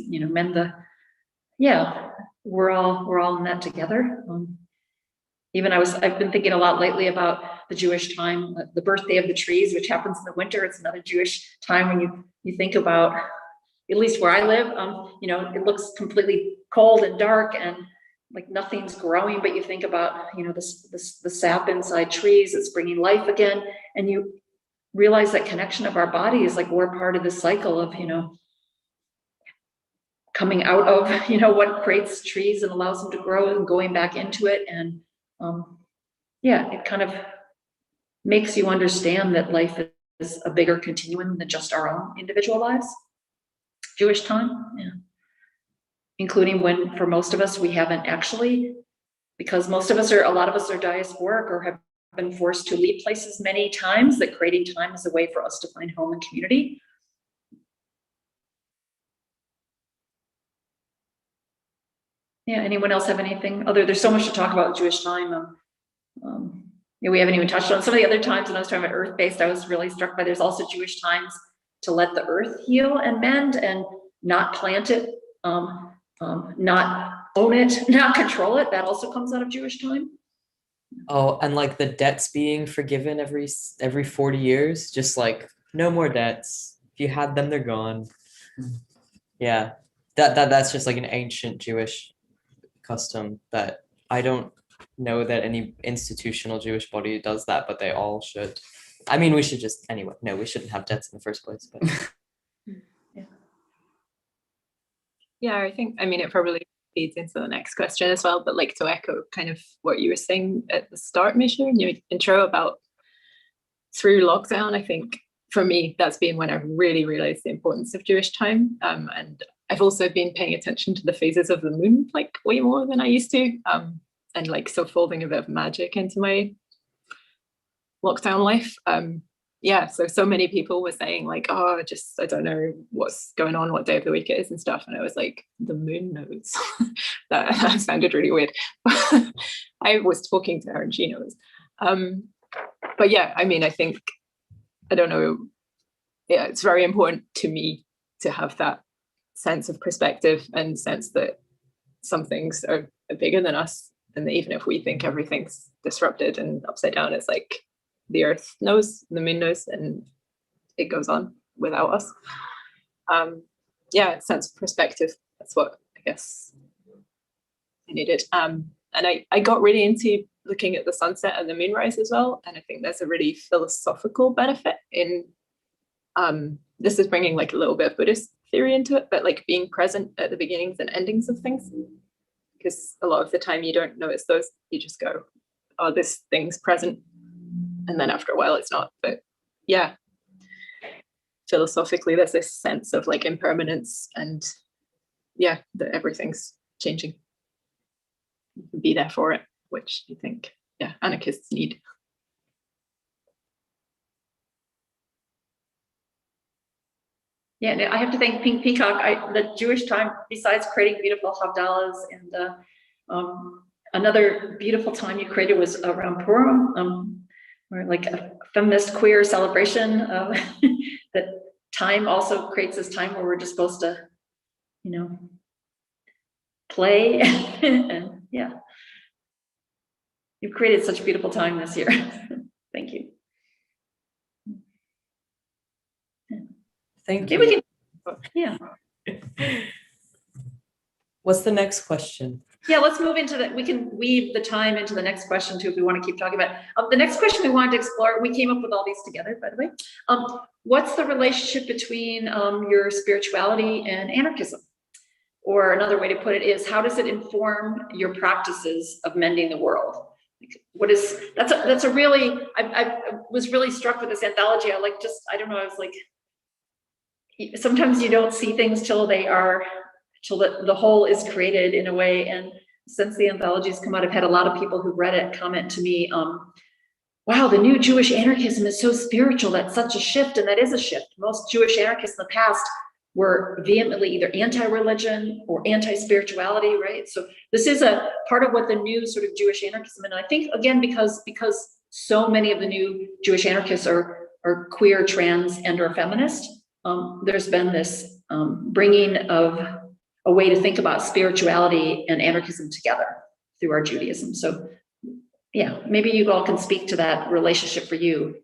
we're all in that together. I've been thinking a lot lately about the Jewish time, the birthday of the trees, which happens in the winter. It's another Jewish time when you think about, at least where I live, it looks completely cold and dark and like nothing's growing, but you think about, the sap inside trees, it's bringing life again. And you realize that connection of our body is like, we're part of the cycle of, coming out of, what creates trees and allows them to grow and going back into it. And it kind of makes you understand that life is a bigger continuum than just our own individual lives. Jewish time, including when for most of us, we haven't actually, because a lot of us are diasporic or have been forced to leave places many times, that creating time is a way for us to find home and community. Yeah, anyone else have anything other? There's so much to talk about Jewish time. We haven't even touched on some of the other times when I was talking about earth-based. I was really struck by there's also Jewish times to let the earth heal and mend and not plant it, not own it, not control it. That also comes out of Jewish time. Oh, and like the debts being forgiven every 40 years, just like no more debts. If you had them, they're gone. Yeah, that's just like an ancient Jewish custom that I don't know that any institutional Jewish body does that, but they all should. I mean, we should just, anyway, no, we shouldn't have debts in the first place. But yeah, I think, I mean, it probably feeds into the next question as well, but like to echo kind of what you were saying at the start, Misha, in your intro about through lockdown, I think for me, that's been when I really realized the importance of Jewish time. And I've also been paying attention to the phases of the moon, like way more than I used to. And like, so folding a bit of magic into my lockdown life. Yeah, so many people were saying like, oh, I don't know what's going on, what day of the week it is and stuff. And I was like, the moon knows. that sounded really weird. I was talking to her and she knows. But yeah, I mean, I think, I don't know, yeah, it's very important to me to have that sense of perspective and sense that some things are bigger than us. And that even if we think everything's disrupted and upside down, it's like the earth knows, the moon knows, and it goes on without us. Yeah, sense of perspective. That's what I guess I needed. And I got really into looking at the sunset and the moonrise as well. And I think there's a really philosophical benefit in, this is bringing like a little bit of Buddhist theory into it, but like being present at the beginnings and endings of things. Because a lot of the time you don't notice those, you just go, oh, this thing's present. And then after a while it's not. But yeah, philosophically, there's this sense of like impermanence and yeah, that everything's changing. You can be there for it, which I think, yeah, anarchists need. Yeah, I have to thank Pink Peacock. The Jewish time, besides creating beautiful Havdalahs, and another beautiful time you created was around Purim, where like a feminist queer celebration. That time also creates this time where we're just supposed to, you know, play. And yeah, you've created such a beautiful time this year. Thank you. thank Maybe you. we can, yeah. What's the next question? Yeah, let's move into that. We can weave the time into the next question too, if we want to keep talking about it. The next question we wanted to explore, we came up with all these together, by the way. What's the relationship between your spirituality and anarchism? Or another way to put it is, how does it inform your practices of mending the world? What is, that's a really, I was really struck with this anthology. I don't know, I was like, sometimes you don't see things till the whole is created in a way. And since the anthology has come out, I've had a lot of people who read it comment to me, wow, the new Jewish anarchism is so spiritual. That's such a shift. And that is a shift. Most Jewish anarchists in the past were vehemently either anti-religion or anti-spirituality, right? So this is a part of what the new sort of Jewish anarchism, and I think again, because so many of the new Jewish anarchists are queer, trans, and or feminist, there's been this bringing of a way to think about spirituality and anarchism together through our Judaism. So yeah, maybe you all can speak to that relationship for you.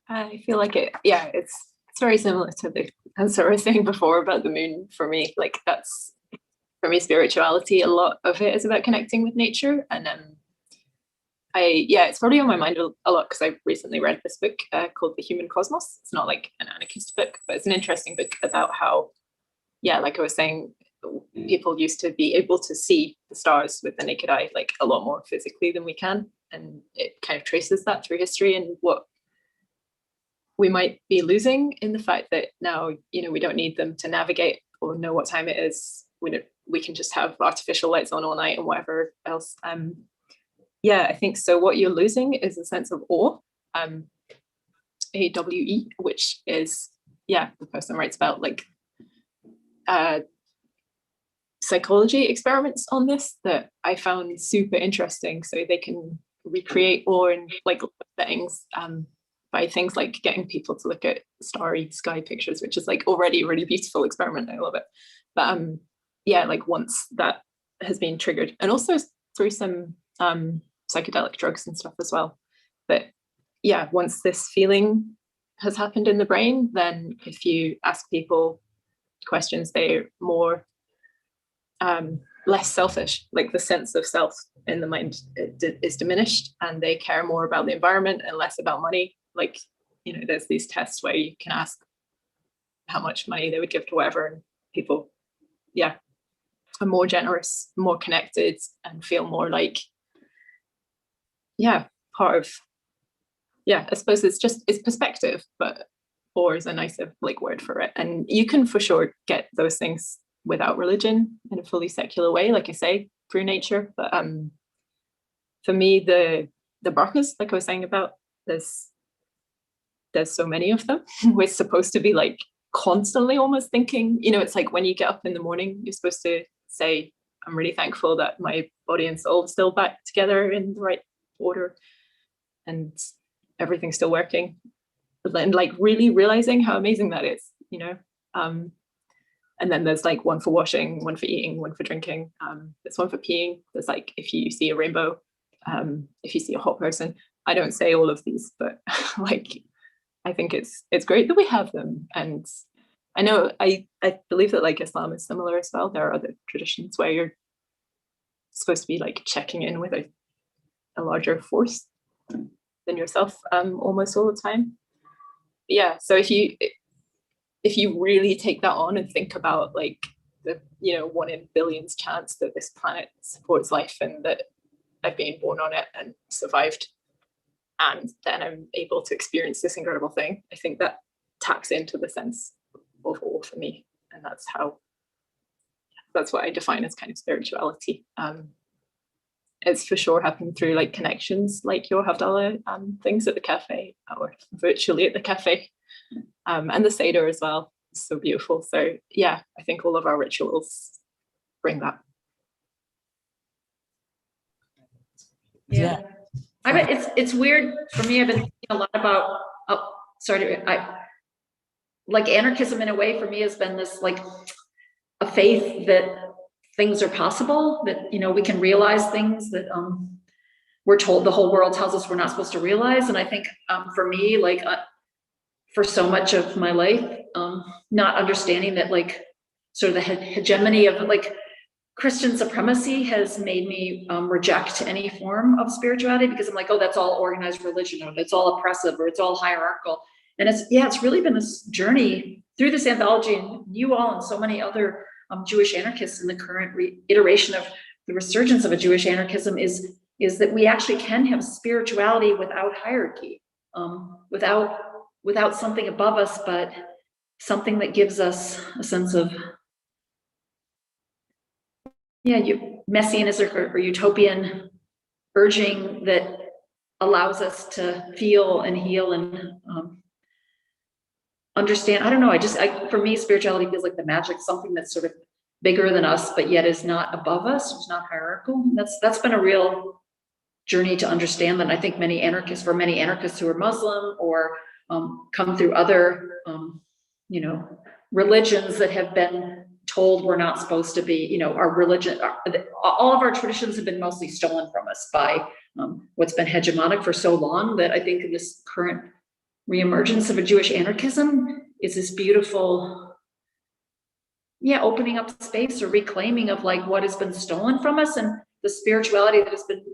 I feel like it's very similar to the answer I was saying before about the moon for me. Like that's, for me, spirituality, a lot of it is about connecting with nature. And it's probably on my mind a lot because I recently read this book called The Human Cosmos. It's not like an anarchist book, but it's an interesting book about how, like I was saying, people used to be able to see the stars with the naked eye, like a lot more physically than we can. and it kind of traces that through history and what we might be losing in the fact that now, you know, we don't need them to navigate or know what time it is. We can just have artificial lights on all night and whatever else. Yeah, I think so. What you're losing is a sense of awe, AWE, which is, yeah, the person writes about like psychology experiments on this that I found super interesting. So they can recreate awe in like settings by things like getting people to look at starry sky pictures, which is like already a really beautiful experiment. I love it. But yeah, like once that has been triggered, and also through some psychedelic drugs and stuff as well. But yeah, once this feeling has happened in the brain, then if you ask people questions, they're more less selfish, like the sense of self in the mind is diminished, and they care more about the environment and less about money. Like, you know, there's these tests where you can ask how much money they would give to whatever, and people, yeah, are more generous, more connected, and feel more like, yeah, part of, yeah, I suppose it's perspective, but or is a nicer like word for it. And you can for sure get those things without religion in a fully secular way, like I say, through nature. But for me, the brachas, like I was saying about, there's so many of them. We're supposed to be like constantly almost thinking, you know, it's like when you get up in the morning, you're supposed to say, I'm really thankful that my body and soul are still back together in the right order and everything's still working. And like really realizing how amazing that is, you know. And then there's like one for washing, one for eating, one for drinking. There's one for peeing. There's like, if you see a rainbow, if you see a hot person. I don't say all of these, but like, I think it's great that we have them. And I know, I believe that like Islam is similar as well. There are other traditions where you're supposed to be like checking in with a larger force than yourself almost all the time. Yeah, so if you really take that on and think about like the, you know, 1 in billions chance that this planet supports life and that I've been born on it and survived, and then I'm able to experience this incredible thing, I think that taps into the sense of awe for me. And that's what I define as kind of spirituality. It's for sure happened through like connections like your Havdalah things at the cafe, or virtually at the cafe, and the Seder as well. It's so beautiful. So yeah, I think all of our rituals bring that. Yeah. I bet it's weird for me. I've been thinking a lot about, like anarchism in a way for me has been this like a faith that things are possible, that, you know, we can realize things that we're told, the whole world tells us we're not supposed to realize. And I think for me, like for so much of my life, not understanding that like sort of the hegemony of like Christian supremacy has made me reject any form of spirituality, because I'm like, oh, that's all organized religion, or it's all oppressive, or it's all hierarchical. And it's really been this journey through this anthology, and you all and so many other Jewish anarchists in the current iteration of the resurgence of a Jewish anarchism is that we actually can have spirituality without hierarchy, without something above us, but something that gives us a sense of, messianism or utopian urging that allows us to feel and heal and understand. I don't know. For me, spirituality feels like the magic, something that's sort of bigger than us, but yet is not above us. It's not hierarchical. That's been a real journey to understand that. I think many anarchists who are Muslim or come through other, religions that have been told we're not supposed to be, our religion, all of our traditions have been mostly stolen from us by what's been hegemonic for so long, that I think in this current reemergence of a Jewish anarchism is this beautiful, opening up space or reclaiming of like what has been stolen from us, and the spirituality that has been,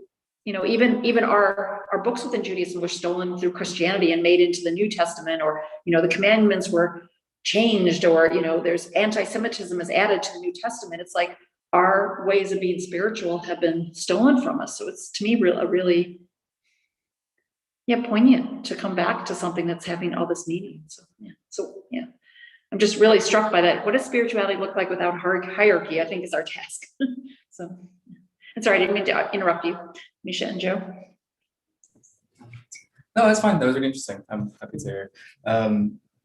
even our books within Judaism were stolen through Christianity and made into the New Testament, or, the commandments were changed, or, there's antisemitism is added to the New Testament. It's like, our ways of being spiritual have been stolen from us. So it's, to me, a really poignant to come back to something that's having all this meaning. So yeah, I'm just really struck by that. What does spirituality look like without hierarchy? I think is our task. So, I'm sorry, I didn't mean to interrupt you, Misha and Joe. No, that's fine. That was really interesting. I'm happy to hear.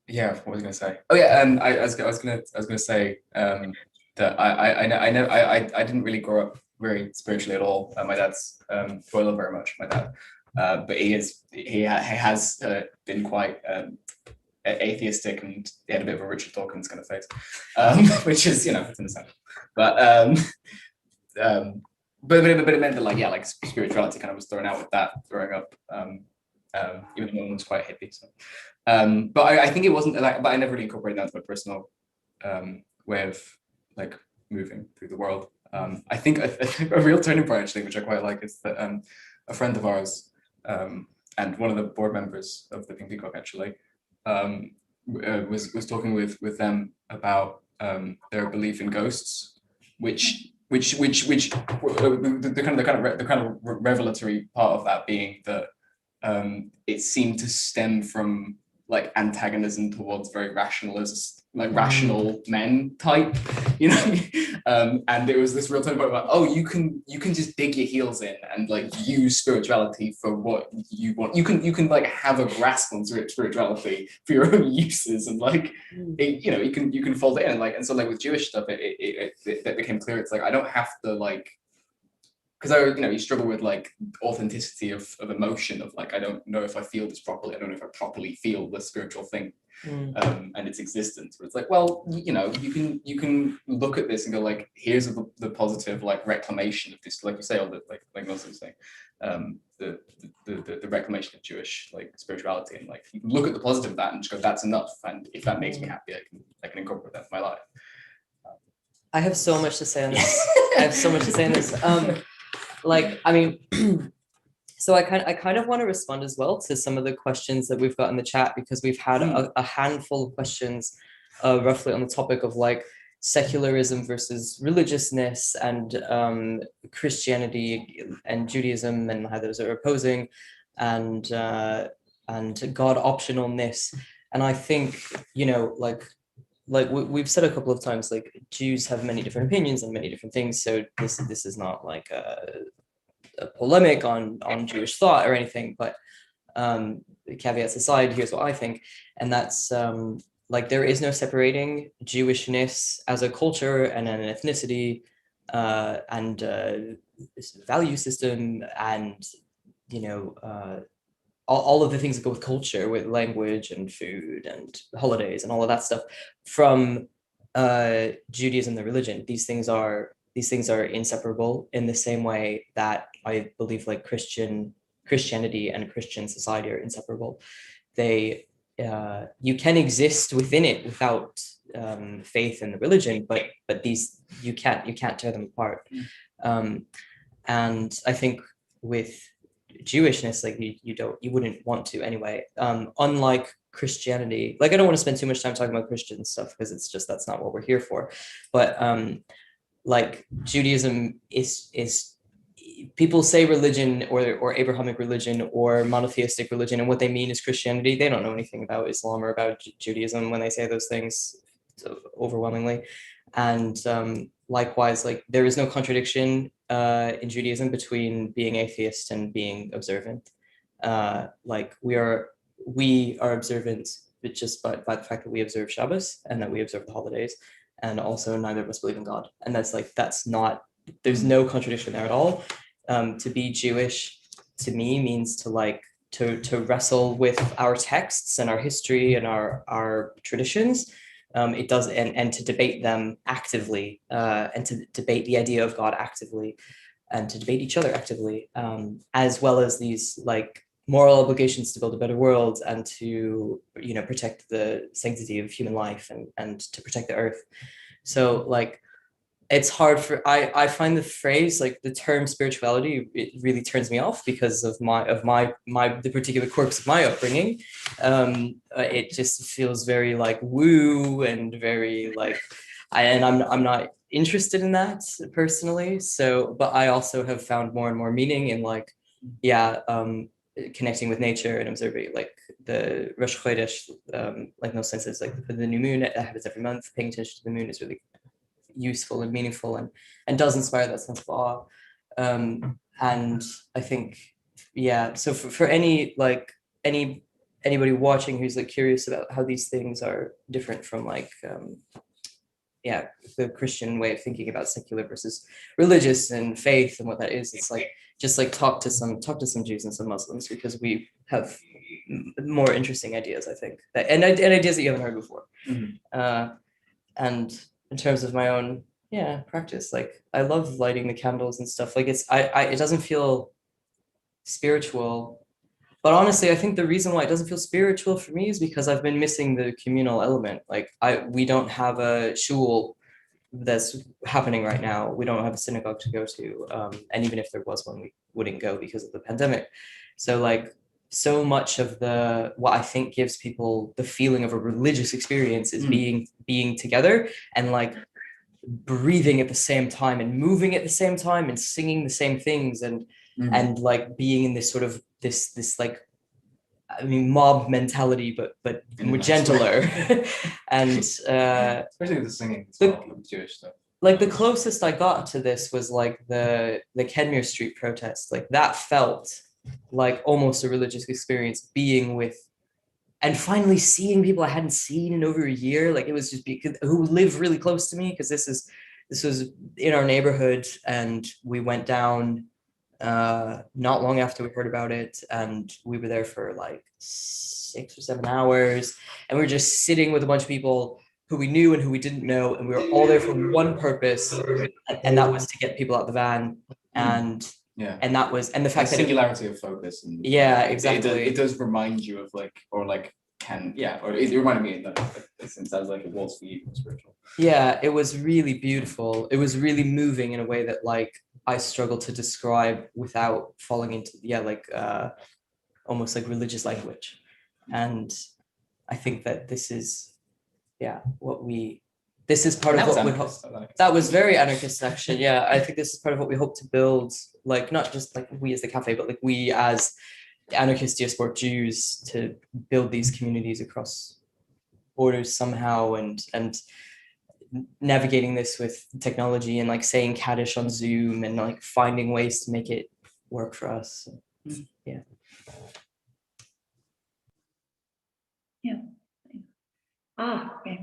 Yeah, what was I going to say? Oh yeah, I was gonna say that I didn't really grow up very spiritually at all. My dad's who I love very much, my dad, but he has been quite atheistic, and he had a bit of a Richard Dawkins kind of face, which is, it's understandable. But it meant that like spirituality kind of was thrown out with that growing up. Even though one was quite hippie. So, but I think it wasn't like, but I never really incorporated that into my personal way of like moving through the world. I think a real turning point actually, which I quite like, is that a friend of ours and one of the board members of the Pink Peacock actually was talking with them about their belief in ghosts, which the kind of revelatory part of that being that it seemed to stem from like antagonism towards very rationalist, like rational men type, and it was this real turning point about, oh, you can just dig your heels in and like use spirituality for what you want. You can like have a grasp on spirituality for your own uses, and like you can fold it in, and so like with Jewish stuff, it became clear. It's like I don't have to like, because you struggle with like authenticity of emotion, of like, I don't know if I feel this properly. I don't know if I properly feel the spiritual thing and its existence. But it's like, well, you can look at this and go like, here's the positive like reclamation of this, like you say, all the like Muslims say, the reclamation of Jewish like spirituality, and like you can look at the positive of that and just go, that's enough. And if that makes me happy, I can incorporate that in my life. I have so much to say on this. Like, I mean, so I kind of want to respond as well to some of the questions that we've got in the chat, because we've had a handful of questions roughly on the topic of like secularism versus religiousness, and Christianity and Judaism, and how those are opposing, and God optionalness. And I think, like we've said a couple of times, like Jews have many different opinions on many different things. So this is not like a polemic on Jewish thought or anything, but caveats aside, here's what I think. And that's like, there is no separating Jewishness as a culture and an ethnicity and value system, and all of the things that go with culture, with language and food and holidays and all of that stuff, from Judaism, the religion. These things are inseparable, in the same way that I believe like Christianity and Christian society are inseparable. They you can exist within it without faith in the religion, but these you can't tear them apart. And I think with Jewishness, like you wouldn't want to anyway. Unlike Christianity, like I don't want to spend too much time talking about Christian stuff, because it's just, that's not what we're here for. But like Judaism is people say religion or Abrahamic religion or monotheistic religion, and what they mean is Christianity. They don't know anything about Islam or about Judaism when they say those things, so overwhelmingly. And likewise, like there is no contradiction in Judaism between being atheist and being observant. Like we are observant, but just by the fact that we observe Shabbos and that we observe the holidays, and also neither of us believe in God. And that's not, there's no contradiction there at all. To be Jewish to me means to wrestle with our texts and our history and our traditions. It does, and to debate them actively, and to debate the idea of God actively, and to debate each other actively, as well as these like moral obligations to build a better world, and to protect the sanctity of human life, and to protect the earth. So like it's hard for, I find the phrase, like the term spirituality, it really turns me off because of the particular quirks of my upbringing. It just feels very like woo and very like, I'm not interested in that personally. So, but I also have found more and more meaning in like, connecting with nature and observing like the Rosh Chodesh, like in those senses, like the new moon that happens every month, paying attention to the moon is really useful and meaningful and does inspire that sense of awe. And I think, yeah, so for anybody watching who's like curious about how these things are different from like, the Christian way of thinking about secular versus religious and faith and what that is, it's like, just like talk to some Jews and some Muslims, because we have more interesting ideas, I think, and ideas that you haven't heard before. And in terms of my own practice, like I love lighting the candles and stuff. Like it doesn't feel spiritual, but honestly, I think the reason why it doesn't feel spiritual for me is because I've been missing the communal element. Like we don't have a shul that's happening right now. We don't have a synagogue to go to, and even if there was one, we wouldn't go because of the pandemic. So like so much of what I think gives people the feeling of a religious experience is being together and like breathing at the same time and moving at the same time and singing the same things and like being in this sort of this like, I mean, mob mentality, but more gentler. And especially the singing, Jewish stuff. Like the closest I got to this was like the Kenmure Street protest. Like that felt like almost a religious experience, being with and finally seeing people I hadn't seen in over a year. Like it was just because who live really close to me, because this was in our neighborhood, and we went down not long after we heard about it, and we were there for like 6 or 7 hours, and we were just sitting with a bunch of people who we knew and who we didn't know, and we were all there for one purpose, and that was to get people out the van. And that was, and the fact that singularity of focus, and exactly, it does remind you of like, or like it reminded me that it sounds like it was for you, spiritual. It was really beautiful. It was really moving in a way that like I struggle to describe without falling into almost like religious language. And I think that this is this is part of what we hope. That was very anarchist, actually. I think this is part of what we hope to build, like not just like we as the cafe, but like we as anarchist diasporic Jews, to build these communities across borders somehow, and navigating this with technology and like saying Kaddish on Zoom and like finding ways to make it work for us. Okay.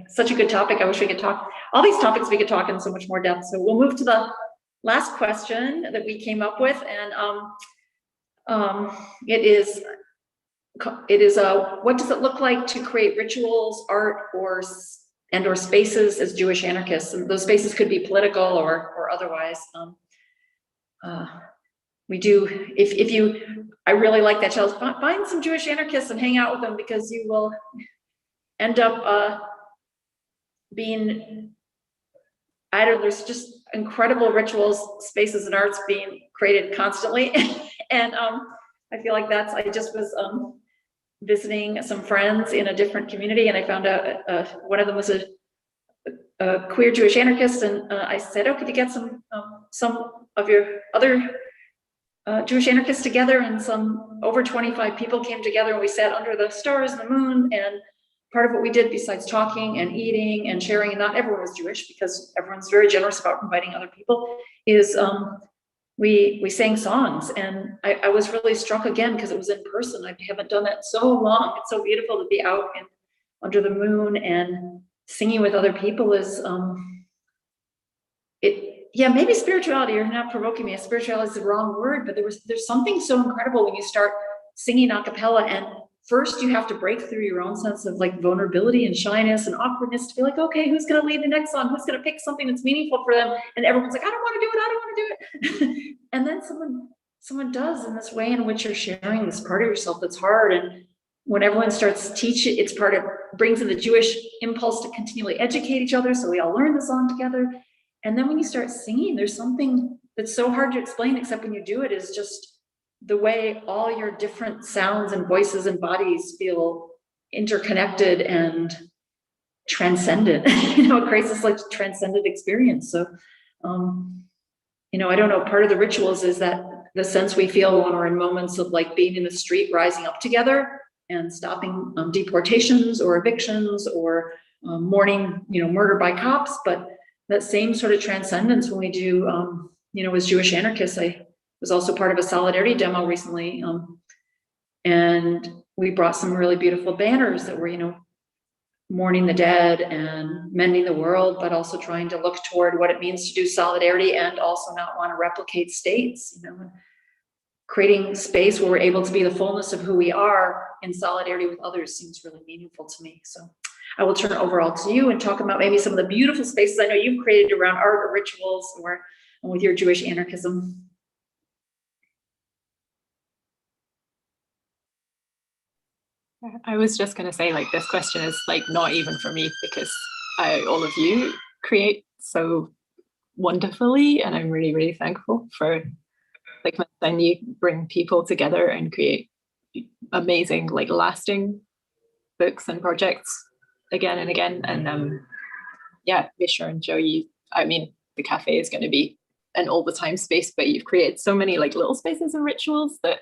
Such a good topic. I wish we could talk all these topics we could talk in so much more depth. So we'll move to the last question that we came up with, and it is what does it look like to create rituals, art, or spaces as Jewish anarchists? And those spaces could be political or otherwise. We do, I really like that, Charles, find some Jewish anarchists and hang out with them, because you will end up being, there's just incredible rituals, spaces, and arts being created constantly. And I feel like I just was visiting some friends in a different community, and I found out one of them was a queer Jewish anarchist, and I said, oh, could you get some of your other Jewish anarchists together? And over 25 people came together, and we sat under the stars and the moon, and part of what we did, besides talking and eating and sharing, and not everyone was Jewish because everyone's very generous about inviting other people, is we sang songs. And I was really struck again, because it was in person. I haven't done that in so long. It's so beautiful to be out and under the moon and singing with other people. Is maybe spirituality, you're not provoking me. Spirituality is the wrong word, but there's something so incredible when you start singing a cappella, and first you have to break through your own sense of like vulnerability and shyness and awkwardness to be like, okay, who's going to lead the next song? Who's going to pick something that's meaningful for them? And everyone's like, I don't want to do it. And then someone does, in this way in which you're sharing this part of yourself that's hard. And when everyone starts teaching, brings in the Jewish impulse to continually educate each other. So we all learn the song together. And then when you start singing, there's something that's so hard to explain, except when you do it, is just the way all your different sounds and voices and bodies feel interconnected and transcendent. It creates this like transcendent experience. So, I don't know, part of the rituals is that the sense we feel when we're in moments of like being in the street, rising up together and stopping deportations or evictions or mourning, murder by cops. But that same sort of transcendence when we do, as Jewish anarchists, I was also part of a solidarity demo recently. And we brought some really beautiful banners that were, mourning the dead and mending the world, but also trying to look toward what it means to do solidarity and also not want to replicate states, creating space where we're able to be the fullness of who we are in solidarity with others seems really meaningful to me. So I will turn it over all to you and talk about maybe some of the beautiful spaces I know you've created around art or rituals or with your Jewish anarchism. I was just going to say, like, this question is like not even for me because all of you create so wonderfully, and I'm really, really thankful for like when you bring people together and create amazing, like, lasting books and projects again and again. And yeah, Misha and Joe, the cafe is going to be an all the time space, but you've created so many like little spaces and rituals that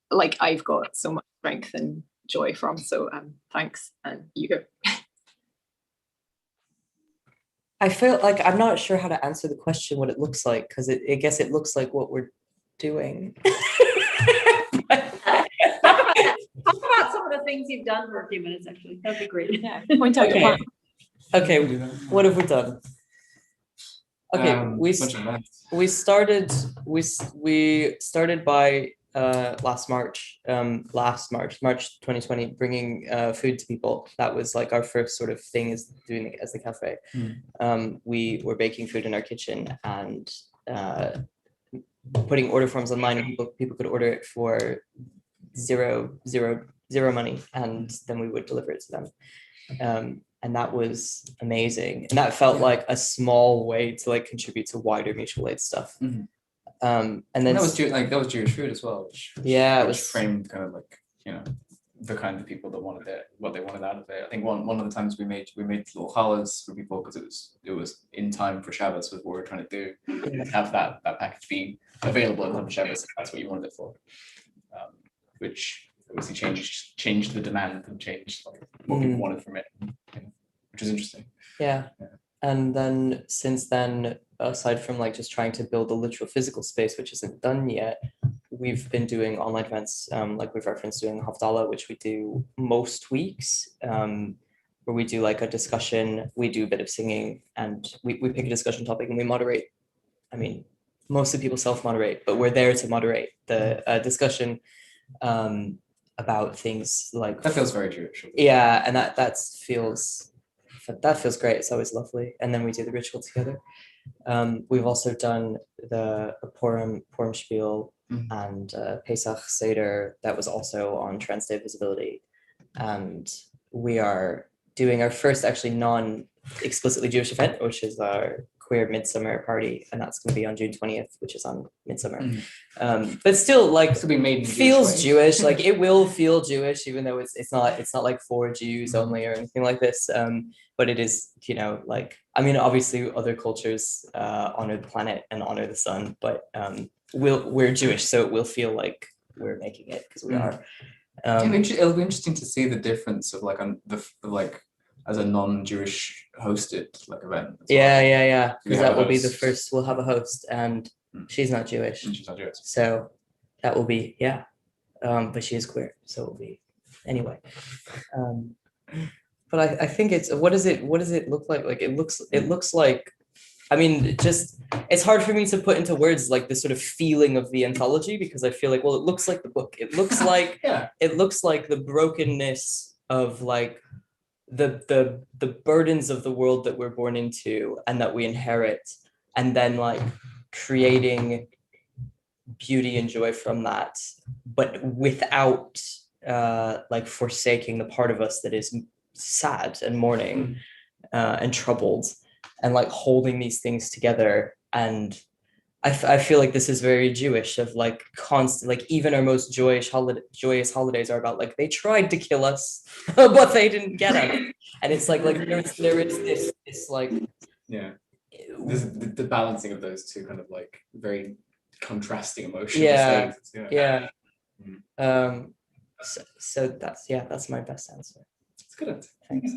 like I've got so much strength and joy from. So thanks, and you go. I feel like I'm not sure how to answer the question, what it looks like, because I guess it looks like what we're doing. Talk about some of the things you've done for a few minutes, actually. That'd be great. Yeah, point out your plan. Okay, what have we done? Okay, we started by last March 2020, bringing food to people. That was like our first sort of thing as doing it as the cafe. We were baking food in our kitchen and putting order forms online, and people could order it for zero money, and then we would deliver it to them. And that was amazing, and that felt like a small way to like contribute to wider mutual aid stuff. And then that was Jewish food as well, which it was framed kind of like the kind of people that wanted what they wanted out of it. I think one of the times we made little challahs for people because it was in time for Shabbos was what we were trying to do, have that package be available in time for Shabbos. That's what you wanted it for, which obviously changed the demand and changed like what people wanted from it, which is interesting. Yeah. And then since then, aside from like just trying to build a literal physical space, which isn't done yet, we've been doing online events, like we've referenced doing Havdalah, which we do most weeks, where we do like a discussion, we do a bit of singing, and we pick a discussion topic and we moderate. I mean, mostly people self-moderate, but we're there to moderate the discussion about things like... That feels very Jewish. Yeah, and that feels great. It's always lovely. And then we do the ritual together. We've also done the Purim spiel and Pesach Seder that was also on Trans Day Visibility. And we are doing our first actually non-explicitly Jewish event, which is our queer midsummer party, and that's going to be on June 20th, which is on midsummer. But still, like, be made feels Jewish. Like it will feel Jewish, even though it's not like for Jews only or anything like this. But it is, like, I mean, obviously other cultures honor the planet and honor the sun, but we're Jewish, so it will feel like we're making it because we are. It'll be interesting to see the difference of like as a non-Jewish hosted like event. Yeah. Because that will be the first. We'll have a host, and she's not Jewish. And she's not Jewish. So that will be but she is queer, so it will be anyway. But I think it's what does it look like? Like it looks like. I mean, it's hard for me to put into words like the sort of feeling of the anthology, because I feel like, well, it looks like the book. It looks like it looks like the brokenness of like the burdens of the world that we're born into and that we inherit, and then like creating beauty and joy from that, but without like forsaking the part of us that is sad and mourning and troubled, and like holding these things together. And I feel like this is very Jewish, of like constant, like even our most joyous holidays are about like they tried to kill us, but they didn't get us. And it's like there is this like the balancing of those two kind of like very contrasting emotional Yeah, states. yeah. So that's my best answer. It's good. Thanks.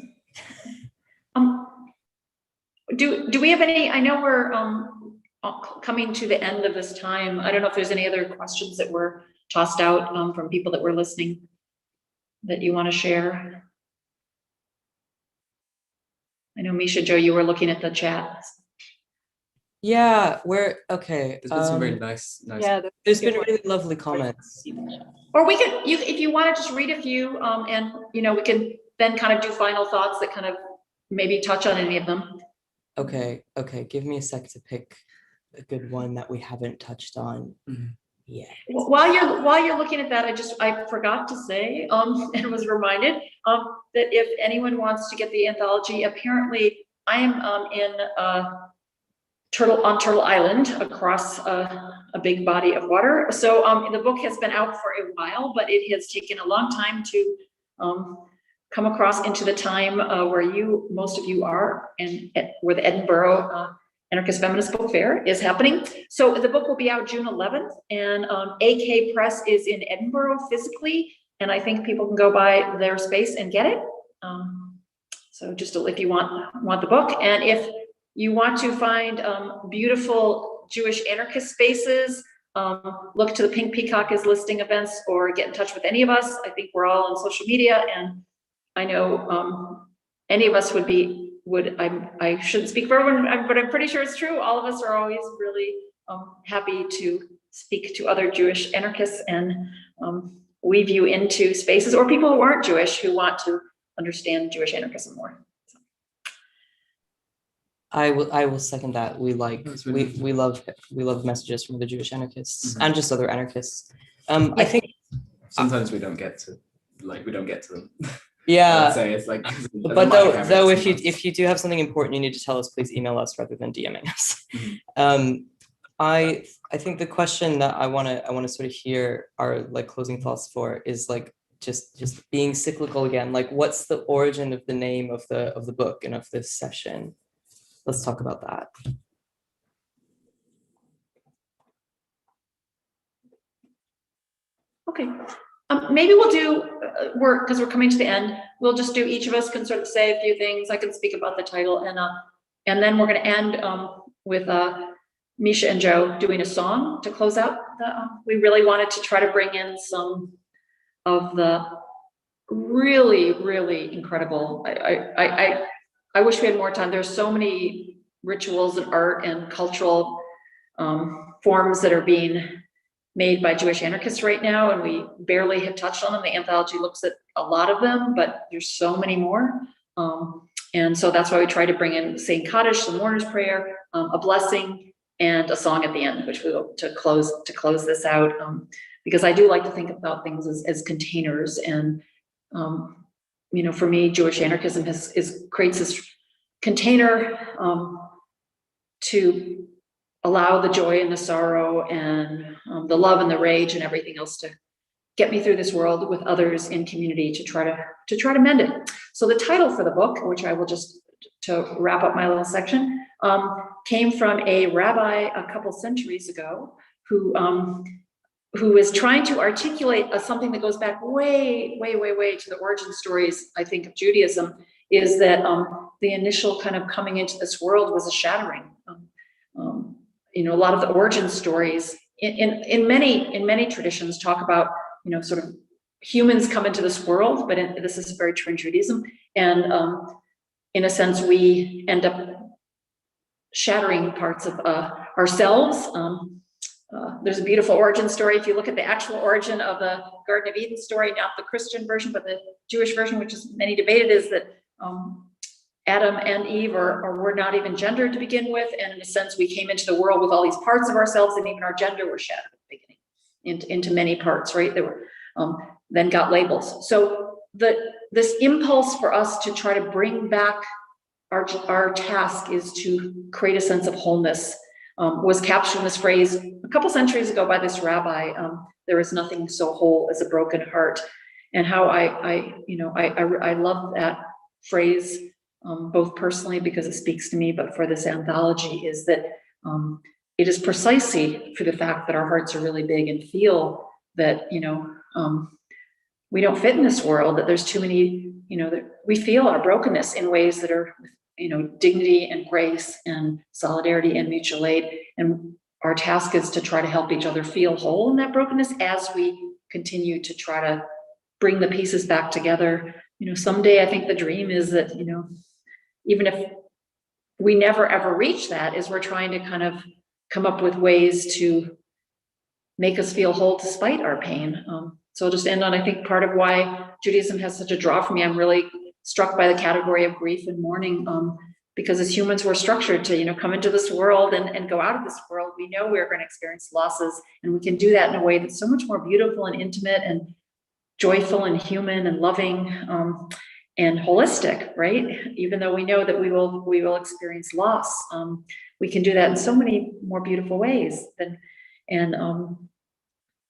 Do we have any? I know we're coming to the end of this time. I don't know if there's any other questions that were tossed out from people that were listening that you want to share. I know Misha, Joe, you were looking at the chat. Yeah, we're okay. There's been some very nice. Yeah, There's been really lovely comments. Or we could, if you want to just read a few, and we can then kind of do final thoughts that kind of maybe touch on any of them. Okay. Give me a sec to pick a good one that we haven't touched on. Yeah. While you're looking at that, I forgot to say, and was reminded that if anyone wants to get the anthology, apparently I am on Turtle Island across a big body of water. So the book has been out for a while, but it has taken a long time to come across into the time where most of you are, and where the Edinburgh Anarchist Feminist Book Fair is happening. So the book will be out June 11th, and AK Press is in Edinburgh physically, and I think people can go by their space and get it. So just if you want the book, and if you want to find beautiful Jewish anarchist spaces, look to the Pink Peacock as listing events, or get in touch with any of us. I think we're all on social media, and I know any of us I shouldn't speak for everyone, but I'm pretty sure it's true. All of us are always really happy to speak to other Jewish anarchists and weave you into spaces, or people who aren't Jewish who want to understand Jewish anarchism more. So. I will second that. We love messages from the Jewish anarchists and just other anarchists. I think sometimes we don't get to them. Yeah, say it's like, but though if you do have something important you need to tell us, please email us rather than DMing us. I think the question that I want to sort of hear our like closing thoughts for is like just being cyclical again. Like, what's the origin of the name of the book and of this session? Let's talk about that. Okay. Maybe we'll do because we're coming to the end. We'll just do, each of us can sort of say a few things. I can speak about the title, and then we're going to end with Misha and Joe doing a song to close out. We really wanted to try to bring in some of the really, really incredible. I wish we had more time. There's so many rituals and art and cultural forms that are being made by Jewish anarchists right now, and we barely have touched on them. The anthology looks at a lot of them, but there's so many more. And so that's why we try to bring in St. Kaddish, the mourner's prayer, a blessing, and a song at the end, which we will to close this out. Because I do like to think about things as containers, and for me, Jewish anarchism creates this container to allow the joy and the sorrow and the love and the rage and everything else to get me through this world with others in community to try to mend it. So the title for the book, which I will just to wrap up my little section, came from a rabbi a couple centuries ago who is trying to articulate something that goes back way to the origin stories, I think, of Judaism, is that the initial kind of coming into this world was a shattering. A lot of the origin stories in many traditions talk about, sort of humans come into this world, but this is very true in Judaism. And in a sense, we end up shattering parts of ourselves. There's a beautiful origin story. If you look at the actual origin of the Garden of Eden story, not the Christian version, but the Jewish version, which is many debated, is that Adam and Eve were not even gendered to begin with, and in a sense, we came into the world with all these parts of ourselves, and even our gender was shattered at the beginning into many parts, right? They were then got labels. So this impulse for us to try to bring back our task is to create a sense of wholeness. Was captured in this phrase a couple centuries ago by this rabbi. There is nothing so whole as a broken heart, and how I love that phrase. Both personally because it speaks to me, but for this anthology is that it is precisely for the fact that our hearts are really big and feel that, we don't fit in this world, that there's too many, that we feel our brokenness in ways that are, dignity and grace and solidarity and mutual aid. And our task is to try to help each other feel whole in that brokenness as we continue to try to bring the pieces back together. Someday I think the dream is that, even if we never ever reach that, is we're trying to kind of come up with ways to make us feel whole despite our pain. So I'll just end on, I think part of why Judaism has such a draw for me, I'm really struck by the category of grief and mourning, because as humans we're structured to, come into this world and go out of this world. We know we're going to experience losses, and we can do that in a way that's so much more beautiful and intimate and joyful and human and loving, and holistic, right? Even though we know that we will experience loss, we can do that in so many more beautiful ways.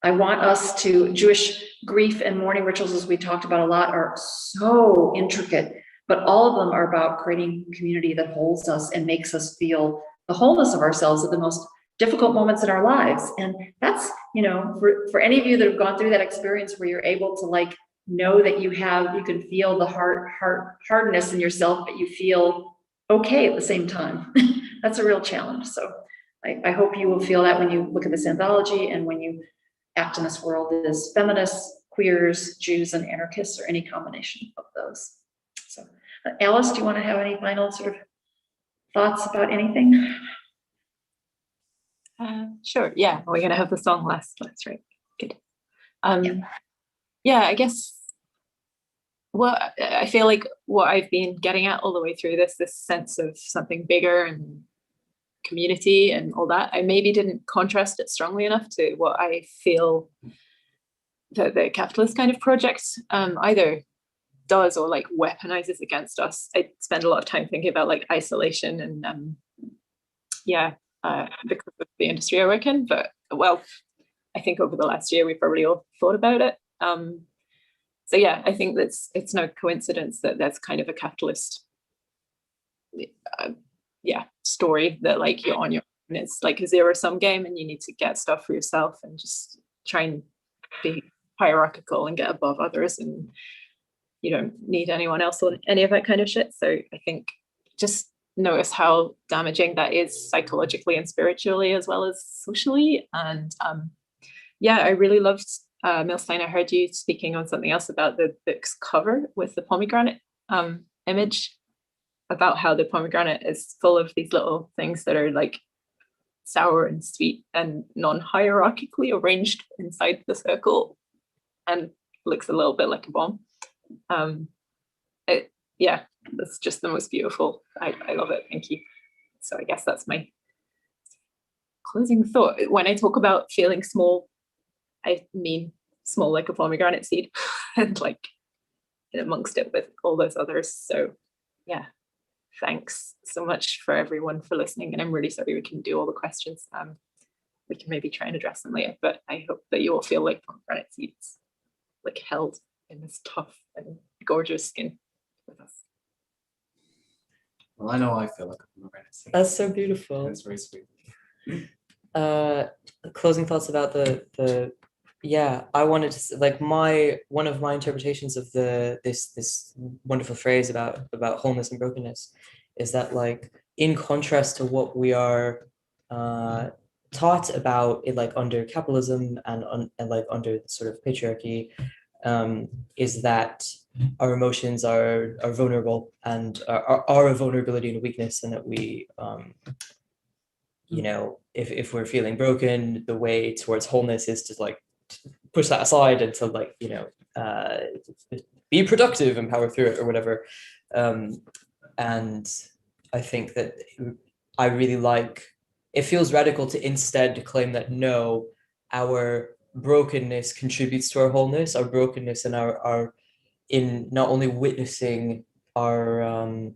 I want us to, Jewish grief and mourning rituals, as we talked about a lot, are so intricate, but all of them are about creating community that holds us and makes us feel the wholeness of ourselves at the most difficult moments in our lives. And that's, for any of you that have gone through that experience where you're able to know that you can feel the hardness in yourself, but you feel okay at the same time. That's a real challenge. So I hope you will feel that when you look at this anthology and when you act in this world as feminists, queers, Jews, and anarchists, or any combination of those. So Alice, do you want to have any final sort of thoughts about anything? Sure. Yeah, we're gonna have the song last. That's right. Good. I guess what I feel like what I've been getting at all the way through this sense of something bigger and community and all that, I maybe didn't contrast it strongly enough to what I feel that the capitalist kind of project either does or weaponizes against us. I spend a lot of time thinking about isolation and because of the industry I work in, but I think over the last year we probably all thought about it. I think it's no coincidence that there's kind of a capitalist story that you're on your own. It's like a zero-sum game and you need to get stuff for yourself and just try and be hierarchical and get above others, and you don't need anyone else or any of that kind of shit. So I think just notice how damaging that is psychologically and spiritually as well as socially. And I really loved Milstein. I heard you speaking on something else about the book's cover with the pomegranate image, about how the pomegranate is full of these little things that are sour and sweet and non-hierarchically arranged inside the circle, and looks a little bit like a bomb. That's just the most beautiful. I love it. Thank you. So I guess that's my closing thought. When I talk about feeling small, I mean small like a pomegranate seed, and in amongst it with all those others. So thanks so much for everyone for listening, and I'm really sorry we couldn't do all the questions. We can maybe try and address them later, but I hope that you all feel like pomegranate seeds, held in this tough and gorgeous skin with us. Well, I know I feel like a pomegranate seed. That's so beautiful. That's very sweet. Closing thoughts about I wanted to say, one of my interpretations of this wonderful phrase about wholeness and brokenness is that in contrast to what we are taught about it under capitalism and under sort of patriarchy, is that our emotions are vulnerable and are a vulnerability and a weakness, and that we if we're feeling broken, the way towards wholeness is to push that aside and to be productive and power through it or whatever. And I think that I really it feels radical to instead claim that no, our brokenness contributes to our wholeness, our brokenness and our in not only witnessing our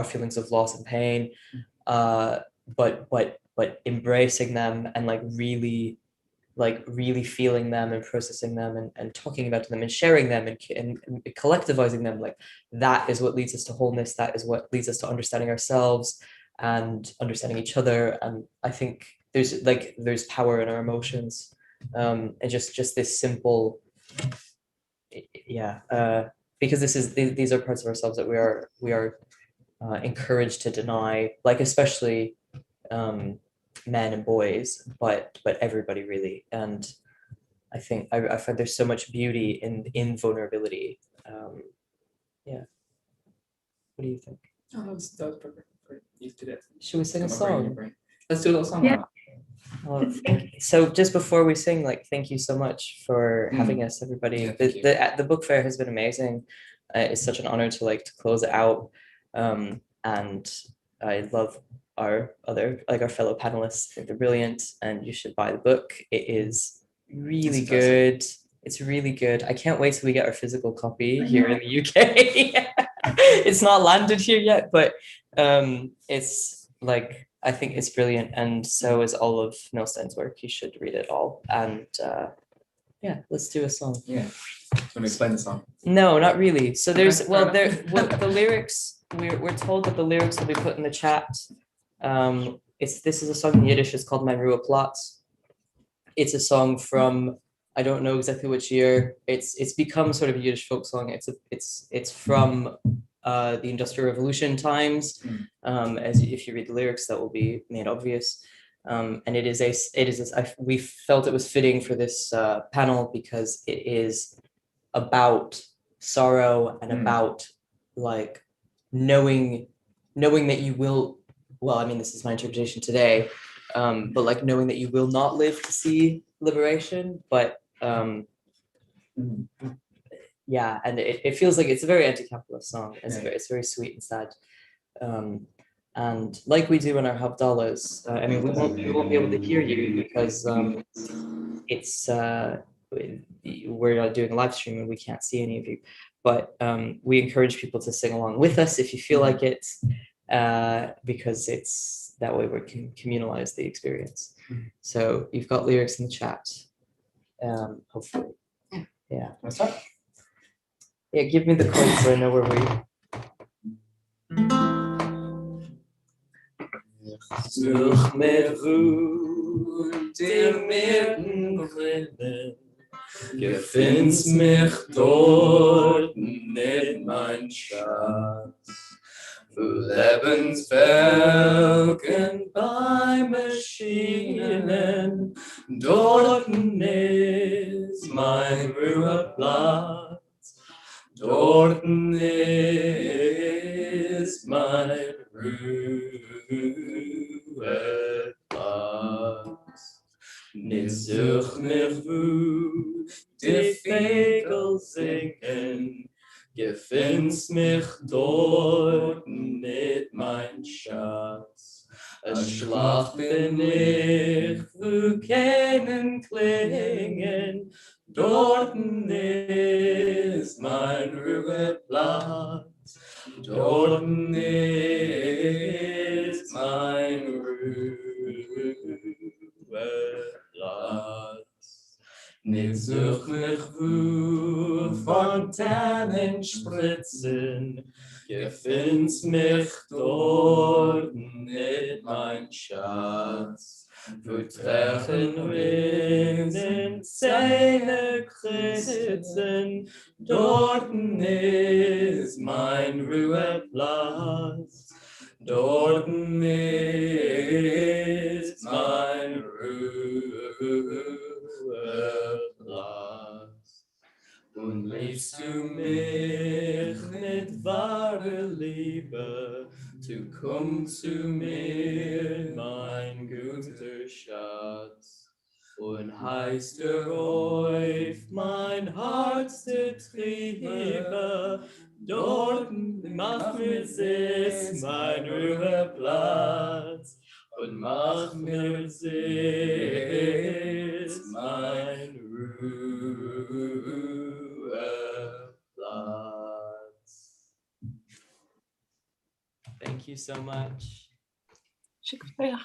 feelings of loss and pain, but embracing them and really feeling them and processing them and talking about them and sharing them and collectivizing them. That is what leads us to wholeness. That is what leads us to understanding ourselves and understanding each other. And I think there's power in our emotions, and just this simple, because these are parts of ourselves that we are encouraged to deny, like especially men and boys, but everybody really. And I think I find there's so much beauty in vulnerability. Yeah. What do you think? Oh, that was perfect. You did it. Should we sing a song? Let's do a little song. Yeah. Oh, so just before we sing, like, thank you so much for having us, everybody. Yeah, the book fair has been amazing. It's such an honor to close it out. And I love our fellow panelists. I think they're brilliant, and you should buy the book. It is really good. It's really good. I can't wait till we get our physical copy here in the UK. It's not landed here yet, but it's I think it's brilliant, and so is all of Milstein's work. You should read it all. And yeah, let's do a song. Yeah. Do you want to explain the song? No, not really. So there's the lyrics. We're told that the lyrics will be put in the chat. This is a song in Yiddish. It's called Mein Ruhe Platz. It's a song from, I don't know exactly which year. It's become sort of a Yiddish folk song. It's from the Industrial Revolution times. As if you read the lyrics, that will be made obvious. And we felt it was fitting for this panel because it is about sorrow and about knowing that you will. Well, I mean, this is my interpretation today, but knowing that you will not live to see liberation, but yeah, and it feels like it's a very anti-capitalist song. It's very sweet and sad, and like we do in our Havdalahs. I mean, we won't be able to hear you because it's we're not doing a live stream and we can't see any of you. But we encourage people to sing along with us if you feel like it, because it's that way we can communalize the experience. So you've got lyrics in the chat, hopefully. Yeah. Let's start. Yeah, give me the chords so I know where we. Durch mir ruht dir mirten drinnen, gefind's mich dort nicht mein Schatz. Lebenswelken bei Maschinen, dorten ist mein Ruheplatz. Dorten ist mein Ruheplatz. Nicht such mich, wo die Vögel singen, gefind's mich dort nicht mein Schatz. Es Schlacht bin ich, wo keinen klingen, dorten ist mein Ruheplatz. Dorten ist mein Ruheplatz. Nicht such mich, wo Fontänen spritzen, gefind's mich dort nicht mein Schatz. Wo Trächen rinnen, Zähne kritzen, dorten ist mein Ruheplatz. Dorten ist mein Ruheplatz. Und liebst du mich mit wahrer Liebe, du komm zu mir, mein guter Schatz. Und heißt du auf mein Herz der Triebe, dort mach mir süß mein Ruheplatz. Und mach mir süß mein Ruheplatz. Thank you so much. Shukriya.